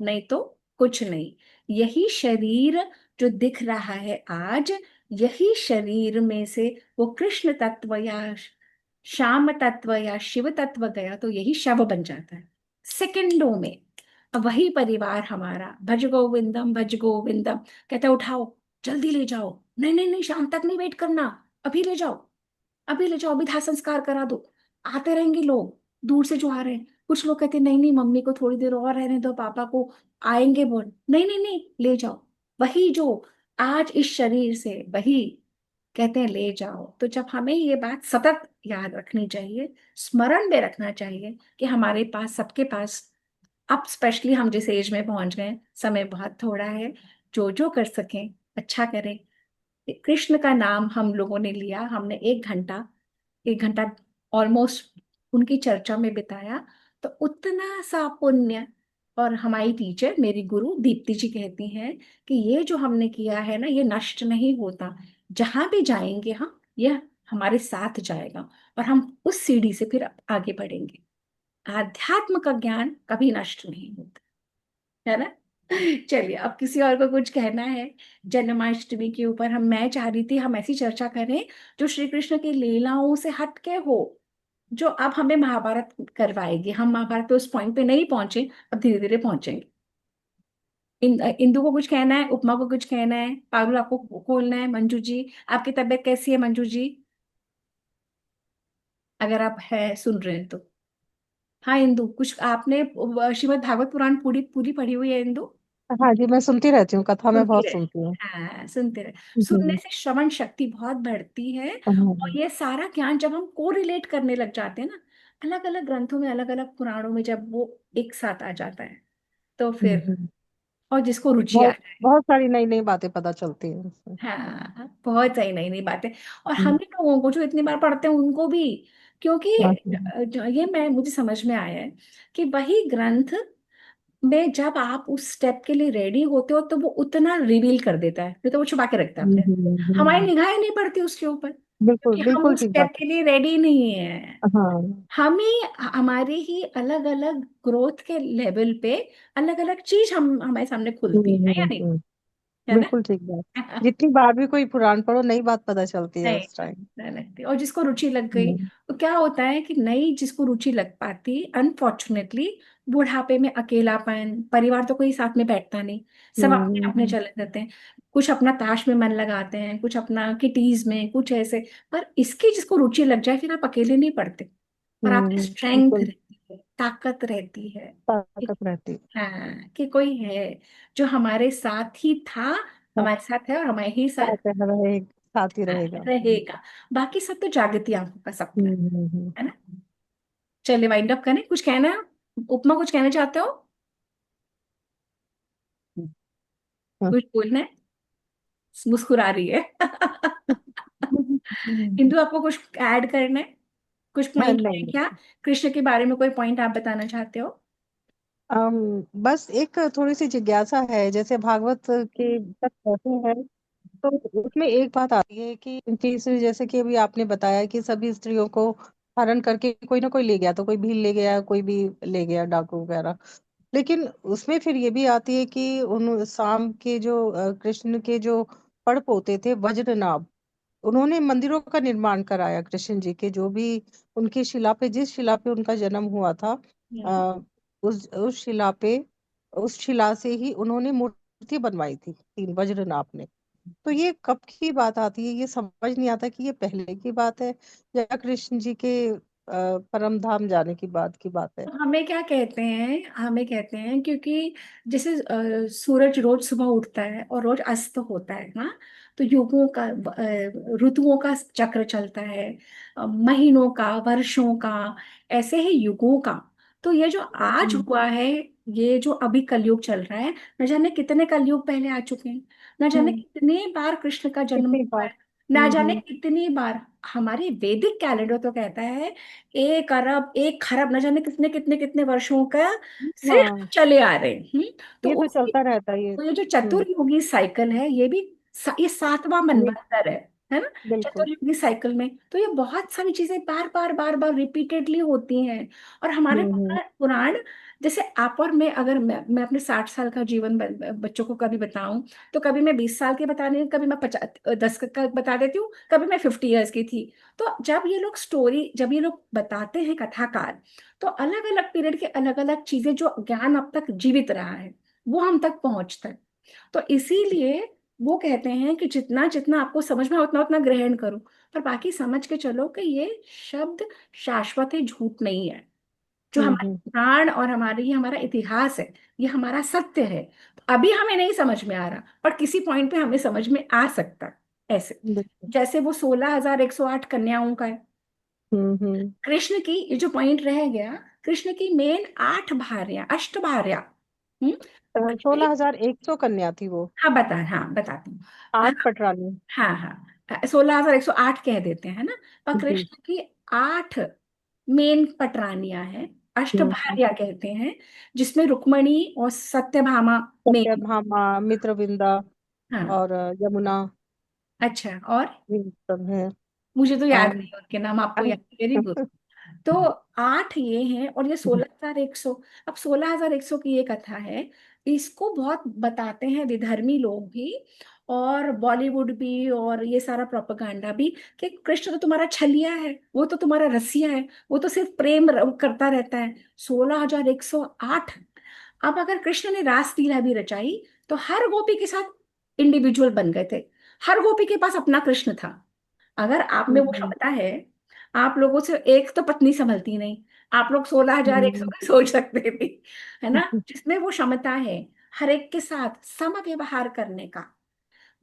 नहीं तो कुछ नहीं। यही शरीर जो दिख रहा है आज, यही शरीर में से वो कृष्ण तत्व या श्याम तत्व या शिव तत्व गया तो यही शव बन जाता है सेकंडों में। अब वही परिवार हमारा, भज गोविंदम, कहता है उठाओ, जल्दी ले जाओ, नहीं नहीं नहीं शाम तक नहीं वेट करना, अभी ले जाओ, अभी ले जाओ, अभी दाह संस्कार करा दो। आते रहेंगे लोग, दूर से जो आ रहे हैं। कुछ लोग कहते हैं नहीं नहीं मम्मी को थोड़ी देर और रहने दो, पापा को आएंगे बोल, नहीं नहीं नहीं ले जाओ। वही जो आज इस शरीर से, वही कहते हैं ले जाओ। तो जब हमें ये बात सतत याद रखनी चाहिए, स्मरण में रखना चाहिए कि हमारे पास, सबके पास, अब स्पेशली हम जिस एज में पहुंच गए, समय बहुत थोड़ा है, जो जो कर सकें अच्छा करें। कृष्ण का नाम हम लोगों ने लिया, हमने 1 घंटा, 1 घंटा ऑलमोस्ट उनकी चर्चा में बिताया, तो उतना सा पुण्य। और हमारी टीचर, मेरी गुरु दीप्ति जी कहती हैं कि ये जो हमने किया है ना, ये नष्ट नहीं होता, जहां भी जाएंगे हम, यह हमारे साथ जाएगा और हम उस सीढ़ी से फिर आगे बढ़ेंगे। आध्यात्म का ज्ञान कभी नष्ट नहीं होता, है ना। चलिए, अब किसी और को कुछ कहना है जन्माष्टमी के ऊपर? मैं चाह रही थी हम ऐसी चर्चा करें जो श्री कृष्ण की लीलाओं से हटके हो, जो अब हमें महाभारत करवाएगी। हम महाभारत पे उस पॉइंट पे नहीं पहुंचे, अब धीरे धीरे पहुंचेंगे। इंदु को कुछ कहना है, उपमा को कुछ कहना है, पारुल आपको खोलना है, मंजू जी आपकी तबीयत कैसी है मंजू जी, अगर आप है सुन रहे हैं तो। हाँ इंदु, कुछ आपने श्रीमद् भागवत पुराण पूरी पूरी पढ़ी हुई है इंदु? हाँ जी, मैं सुनती रहती हूँ, कथा मैं सुनती बहुत रहे, सुनती हूँ। हाँ सुनते रहे। सुनने हम्म, से श्रवण शक्ति बहुत बढ़ती है। और हम्म, ये सारा ज्ञान जब हम को रिलेट करने लग जाते हैं ना, अलग अलग ग्रंथों में, अलग अलग पुराणों में, जब वो एक साथ आ जाता है तो फिर, हम्म। और जिसको रुचि आ बहुत जाए। बहुत सारी नई नई बातें पता चलती हैं उससे। हाँ बहुत सही, नई नई बातें। और हम हम्म, ही लोगों को जो इतनी बार पढ़ते हैं उनको भी, क्योंकि हाँ, ये मैं मुझे समझ में आया है कि वही ग्रंथ में जब आप उस स्टेप के लिए रेडी होते हो तो वो उतना रिवील कर देता है, नहीं तो वो छुपा के रखता है अपने। हमारी निगाहें नहीं पड़ती उसके ऊपर, बिल्कुल क्योंकि हम बिल्कुल उस ठीक बात स्टेप के लिए रेडी नहीं है। है। हाँ। हमें हमारे ही अलग अलग ग्रोथ के लेवल पे अलग अलग चीज हम हमारे सामने खुलती है या नहीं, हम्म। है ना। बिल्कुल ठीक बात। जितनी बार भी कोई पुराण पढ़ो, नई बात पता चलती है नहीं उस टाइम। नहीं लगती, और जिसको रुचि लग गई हम्म, तो क्या होता है कि नई जिसको रुचि लग पाती, अनफॉर्चुनेटली बुढ़ापे में अकेलापन, परिवार तो कोई साथ में बैठता नहीं, सब अपने अपने हम्म, चले जाते हैं। कुछ अपना ताश में मन लगाते हैं, कुछ अपना किटीज में, कुछ ऐसे। पर इसकी जिसको रुचि लग जाए, फिर आप अकेले नहीं पड़ते, और आपकी स्ट्रेंथ बिल्कुल रहती है, ताकत रहती है ताकत रहती है। हाँ, कि कोई है जो हमारे साथ ही था, हमारे साथ है और हमारे ही साथ साथ रहे, साथ ही रहेगा। रहेगा। बाकी सब तो जागती आंखों का सपना हम्म। है ना। चलिए वाइंड अप करें, कुछ कहना है? उपमा कुछ कहना चाहते हो? हाँ। कुछ बोलना है? मुस्कुरा रही है। हम्म। इंदु आपको कुछ ऐड करना है? कुछ हाँ, पॉइंट है नहीं क्या? नहीं। कृष्ण के बारे में कोई पॉइंट आप बताना चाहते हो? बस एक थोड़ी सी जिज्ञासा है, जैसे भागवत के तक पढ़ते हैं तो उसमें एक बात आती है कि तीसरी, जैसे कि अभी आपने बताया कि सभी स्त्रियों को हरण करके कोई ना कोई ले गया, तो कोई भील ले गया, कोई भी ले गया, डाकू वगैरह। लेकिन उसमें फिर ये भी आती है कि उन शाम के जो कृष्ण के जो पड़ पोते थे वज्रनाभ, उन्होंने मंदिरों का निर्माण कराया कृष्ण जी के, जो भी उनकी शिला पे, जिस शिला पे उनका जन्म हुआ था, हम्म। आ, उस शिला पे, उस शिला से ही उन्होंने मूर्ति बनवाई थी, 3 वज्रनाभ ने। तो ये कब की बात आती है, ये समझ नहीं आता कि ये पहले की बात है या कृष्ण जी के परम धाम जाने की बात है। तो हमें क्या कहते हैं, हमें कहते हैं क्योंकि जैसे सूरज रोज सुबह उठता है और रोज अस्त होता है ना, तो युगों का, ऋतुओं का चक्र चलता है, महीनों का, वर्षों का, ऐसे ही युगों का। तो ये जो आज हम्म, हुआ है, ये जो अभी कलयुग चल रहा है, न जाने कितने कलयुग पहले आ चुके हैं, न जाने हम्म, कितने बार कृष्ण का जन्म कितनी हुआ बार। है, ना जाने हम्म, कितनी बार। हमारे वैदिक कैलेंडर तो कहता है 1 अरब 1 खरब, न जाने कितने कितने कितने वर्षों का सिर्फ हाँ, चले आ रहे हैं। तो ये तो उसी, चलता रहता है ये। तो ये जो हम्म, चतुर्युगी साइकिल है, ये भी ये 7वां ये मनवंतर है ना। बिल्कुल। चतुर्युगी साइकिल में तो ये बहुत सारी चीजें बार बार रिपीटेडली होती हैं। और हमारे हम्म, पुराण जैसे आप और मैं, अगर मैं अपने 60 साल का जीवन बच्चों को कभी बताऊं, तो कभी मैं 20 साल के बता रही हूँ, कभी मैं 10 का बता देती हूँ, कभी मैं 50 ईयर्स की थी। तो जब ये लोग बताते हैं कथाकार, तो अलग अलग पीरियड के अलग अलग चीजें, जो ज्ञान अब तक जीवित रहा है, वो हम तक पहुंचता है। तो इसीलिए वो कहते हैं कि जितना जितना आपको समझ में उतना उतना ग्रहण करो, पर बाकी समझ के चलो कि ये शब्द शाश्वत है, झूठ नहीं है। जो हमारे हम्म। पुराण और ये हमारा इतिहास है, ये हमारा सत्य है। तो अभी हमें नहीं समझ में आ रहा, पर किसी पॉइंट पे हमें समझ में आ सकता है। ऐसे बिल्कुल। जैसे वो 16,108 कन्याओं का है। हम्म। कृष्ण की, ये जो पॉइंट रह गया, कृष्ण की मेन 8 भार्या, अष्टभार्या। कृष्ण की, 16,100 कन्या थी वो। हाँ हाँ बताती हूँ। हाँ 8 पटरानी। हाँ हाँ, 16,108 कह देते हैं ना। पर जी। कृष्ण की 8 मेन पटरानियां हैं, हम्म। अष्टभार्या कहते हैं, जिसमें रुक्मणी और सत्यभामा मेन। सत्यभामा, मित्रविंदा हाँ। और यमुना, अच्छा, और ये सब है। मुझे तो याद और नहीं उनके नाम, आपको अरे याद, वेरी गुड। तो 8 ये हैं, और ये 16,100। अब 16,100 की ये कथा है, इसको बहुत बताते हैं विधर्मी लोग भी, और बॉलीवुड भी, और ये सारा प्रोपेगेंडा भी, कि कृष्ण तो तुम्हारा छलिया है, वो तो तुम्हारा रसिया है, वो तो सिर्फ प्रेम करता रहता है। 16,108। अब अगर कृष्ण ने रासलीला भी रचाई, तो हर गोपी के साथ इंडिविजुअल बन गए थे। हर गोपी के पास अपना कृष्ण था। अगर आप में वो हम्म। क्षमता है, आप लोगों से एक तो पत्नी संभलती नहीं, आप लोग 16,100 हम्म। भी सोच सकते थे, है ना, जिसमें वो क्षमता है हर एक के साथ सम व्यवहार करने का।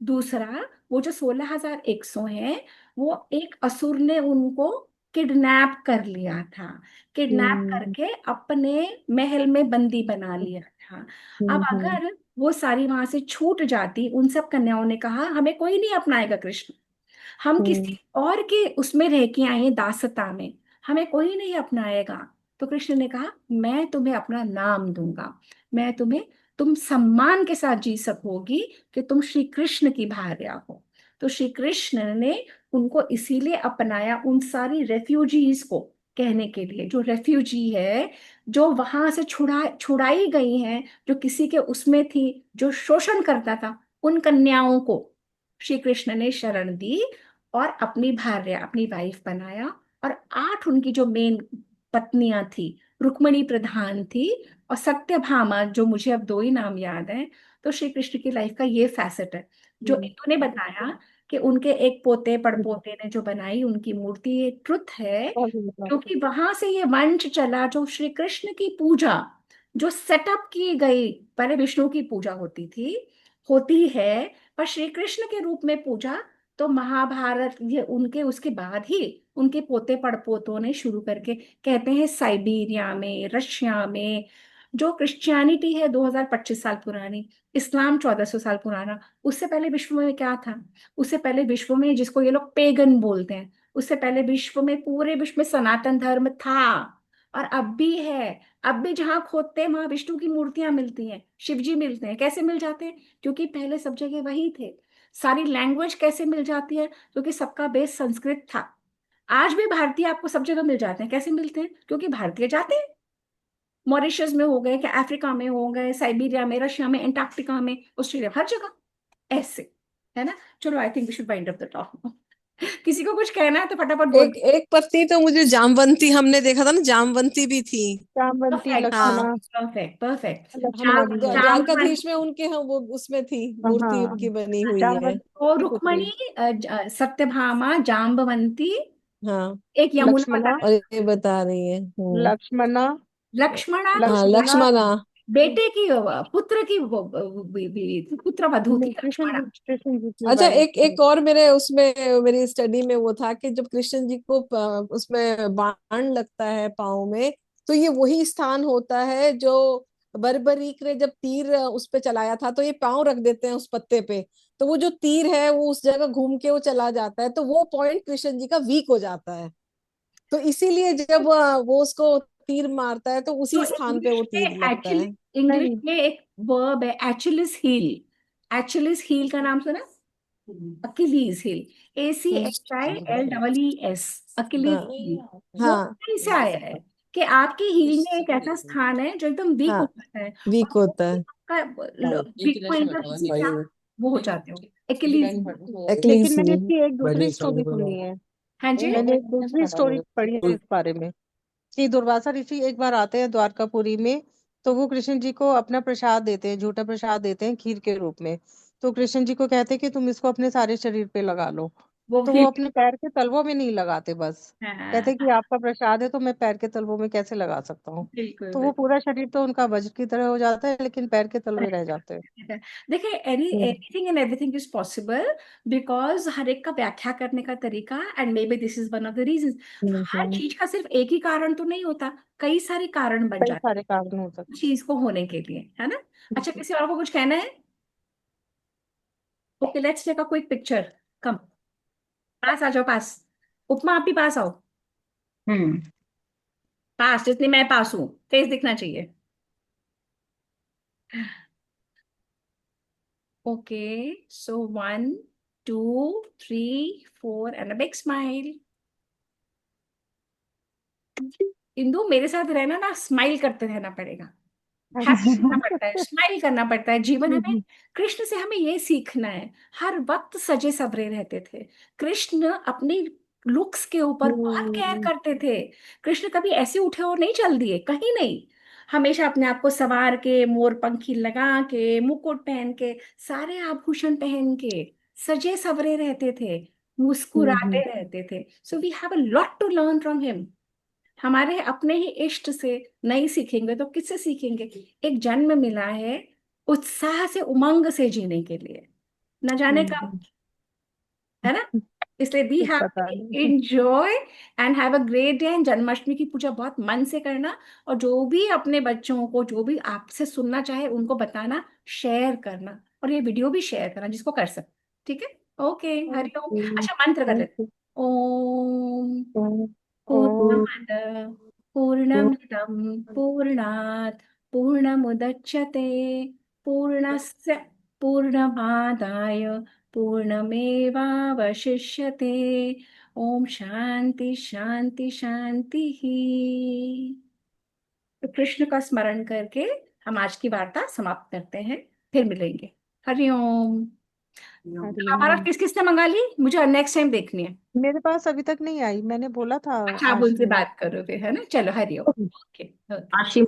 दूसरा, वो जो 16,100 है, वो एक असुर ने उनको किडनैप कर लिया था, किडनैप हम्म। करके अपने महल में बंदी बना लिया था। अब हम्म। अगर वो सारी वहां से छूट जाती, उन सब कन्याओं ने कहा हमें कोई नहीं अपनाएगा कृष्ण, हम हम्म। किसी और के उसमें रह के आए हैं, दासता में, हमें कोई नहीं अपनाएगा। तो कृष्ण ने कहा मैं तुम्हें अपना नाम दूंगा, मैं तुम्हें, तुम सम्मान के साथ जी सकोगी कि तुम श्री कृष्ण की भार्या हो। तो श्री कृष्ण ने उनको इसीलिए अपनाया, उन सारी रेफ्यूजीज को कहने के लिए, जो रेफ्यूजी है, जो वहां से छुड़ाई गई हैं, जो किसी के उसमें थी, जो शोषण करता था, उन कन्याओं को श्री कृष्ण ने शरण दी, और अपनी भार्या, अपनी वाइफ बनाया। और 8 उनकी जो मेन पत्नियां थी, रुक्मणी प्रधान थी, और सत्यभामा, जो मुझे अब 2 ही नाम याद हैं। तो श्री कृष्ण की लाइफ का ये फैसेट है, जो इन्होंने बताया कि उनके एक पोते पड़पोते ने जो बनाई उनकी मूर्ति, ये ट्रुथ है। क्योंकि वहां से ये मंच चला, जो श्री कृष्ण की पूजा जो सेटअप की गई, पहले विष्णु की पूजा होती थी, होती है, पर श्री कृष्ण के रूप में पूजा तो महाभारत, ये उनके उसके बाद ही उनके पोते पड़पोतों ने शुरू करके, कहते हैं साइबेरिया में, रशिया में। जो क्रिश्चियनिटी है 2025 साल पुरानी, इस्लाम 1400 साल पुराना, उससे पहले विश्व में क्या था? उससे पहले विश्व में, जिसको ये लोग पेगन बोलते हैं, उससे पहले विश्व में, पूरे विश्व में सनातन धर्म था, और अब भी है। अब भी जहां खोदते हैं वहां विष्णु की मूर्तियां मिलती हैं, शिव जी मिलते हैं। कैसे मिल जाते हैं? क्योंकि पहले सब जगह वही थे। सारी लैंग्वेज कैसे मिल जाती है? क्योंकि सबका बेस संस्कृत था। आज भी भारतीय आपको सब जगह मिल जाते हैं। कैसे मिलते हैं? क्योंकि भारतीय जाते हैं, मॉरिशस में हो गए, क्या अफ्रीका में हो गए, साइबेरिया में, रशिया में, एंटार्क्टिका में, ऑस्ट्रेलिया, हर जगह ऐसे, है ना। चलो, I think we should wind up the talk. किसी को कुछ कहना है तो फटाफट बोल। एक एक पत्नी तो मुझे जामवंती हमने देखा था ना, जामवंती भी थी। जामवंती, परफेक्ट, हाँ, लक्ष्मणा। Perfect, perfect. लक्ष्मणा भी है। द्वारकाधीश में उनके, हाँ, वो उसमें थी, मूर्ति हाँ, उनकी बनी हुई है। और जामवंती पुत्री। रुक्मणी, सत्यभामा, जाम्बवंती, हाँ, एक यमुना लक्ष्मणा, बताया, और ये बता रही है। लक्ष्मणा, लक्ष्मणा तो हाँ, लक्ष्मणा। लक्ष्मणा। बेटे की, पुत्र की पुत्र वधू थी कृष्ण जी, लक्ष्मणा। कृष्ण जी की अच्छा, वाइफ एक थी। एक और मेरे उसमें, मेरी स्टडी में वो था कि जब कृष्ण जी को उसमें बाण लगता है पाँव में, तो ये वही स्थान होता है जो बर्बरीक ने जब तीर उस पे चलाया था, तो ये पाँव रख देते हैं उस पत्ते पे, तो वो जो तीर है वो उस जगह घूम के वो चला जाता है, तो वो पॉइंट कृष्ण जी का वीक हो जाता है। तो इसीलिए जब वो उसको तीर मारता है तो तो उसी स्थान पे इंग्लिश वो में तीर लगता एक्चुअली, है। इंग्लिश नहीं, में एक वर्ब है, एचलिस हील। एचलिस हील का नाम सुना? अकिलीज हिल, ACHILEES, अकिलीज हाँ, हिल। वो हाँ, कहीं से आया है? कि आपकी हील में एक ऐसा हम्म। स्थान है जो एकदम वीक हो हाँ, जाता है, वीक और वो होता है। आपका वीक पॉइंट है, जिससे आप वो हो जाते हो, एक्लिस। लेकिन एक्लीस मैंने में। इसकी एक दूसरी स्टोरी सुनी है। हाँ जी। मैंने एक दूसरी स्टोरी पढ़ी है इस बारे में कि दुर्वासा ऋषि एक बार आते हैं द्वारकापुरी में। तो वो कृष्ण जी को अपना प्रसाद देते हैं, झूठा प्रसाद देते हैं खीर के रूप में। तो कृष्ण जी को कहते हैं कि तुम इसको अपने सारे शरीर पे लगा लो। वो तो वो हील। अपने पैर के तलवों में नहीं लगाते, बस कहते हैं कि हाँ, आपका प्रसाद है तो मैं पैर के तलवों में कैसे लगा सकता हूँ। बिल्कुल तो वो पूरा शरीर तो उनका वज्र की तरह हो जाता है, लेकिन पैर के तलवे रह जाते हैं। बिल्कुल। देखिए, hmm anything and everything is possible, because हर एक का व्याख्या करने का तरीका, and maybe this is one of the reasons. हर हम्म। चीज का सिर्फ एक ही कारण तो नहीं होता, कई सारे कारण बन कई जाते सारे हैं कारण हो सकते चीज को होने के लिए, है ना। अच्छा, हैं। किसी और को कुछ कहना है? Okay, let's take a quick picture. Come, पास आ जाओ, पास। उपमा, आप भी पास आओ। हम्म, पास, जितनी मैं पास हूं, फेस दिखना चाहिए। Okay, so 1 2 3 4 and a big smile. Indu, मेरे साथ रहना ना, स्माइल करते रहना पड़ेगा, हैप्पी रहना पड़ता है, स्माइल करना पड़ता है, जीवन हमें, कृष्ण से हमें ये सीखना है। हर वक्त सजे सवरे रहते थे कृष्ण, अपनी लुक्स के ऊपर बहुत केयर हम्म करते थे। कृष्ण कभी ऐसे उठे और नहीं चल दिए, कहीं नहीं। हमेशा अपने आप को संवार के, मोर पंखी लगा के, मुकुट पहन के, सारे आभूषण पहन के, सजे सवरे रहते थे, मुस्कुराते हम्म रहते थे। So we have a lot to learn from him. हमारे अपने ही इष्ट से नहीं सीखेंगे तो किससे सीखेंगे? एक जन्म मिला है उत्साह से, उमंग से जीने के लिए, न जाने कब, हम्म। है ना। इसलिए बी कुछ पता हैप्पी, नहीं। Enjoy, and have a great day. And Janmashtami की पूजा बहुत मन से करना, और जो भी अपने बच्चों को, जो भी आपसे सुनना चाहे, उनको बताना, शेयर करना, और ये वीडियो भी शेयर करना जिसको कर सकते। ठीक है, ओके, हरिओम। ओके, अच्छा, मंत्र कर थैंक लेते। यू। ओम ओ पूर्णमद पूर्णमिदं पूर्णात् पूर्णमुदच्यते, पूर्णस्य पूर्णमादाय पूर्णमेवावशिष्यते। ओम शांति शांति शांति ही। तो कृष्ण का स्मरण करके हम आज की वार्ता समाप्त करते हैं, फिर मिलेंगे। हरिओम। हमारा हरिओम। किस किसने मंगा ली? मुझे नेक्स्ट टाइम देखनी है। मेरे पास अभी तक नहीं आई, मैंने बोला था अच्छा, आप आज उनसे में। बात करो फिर, है ना। चलो, हरिओम। Okay, okay. आशी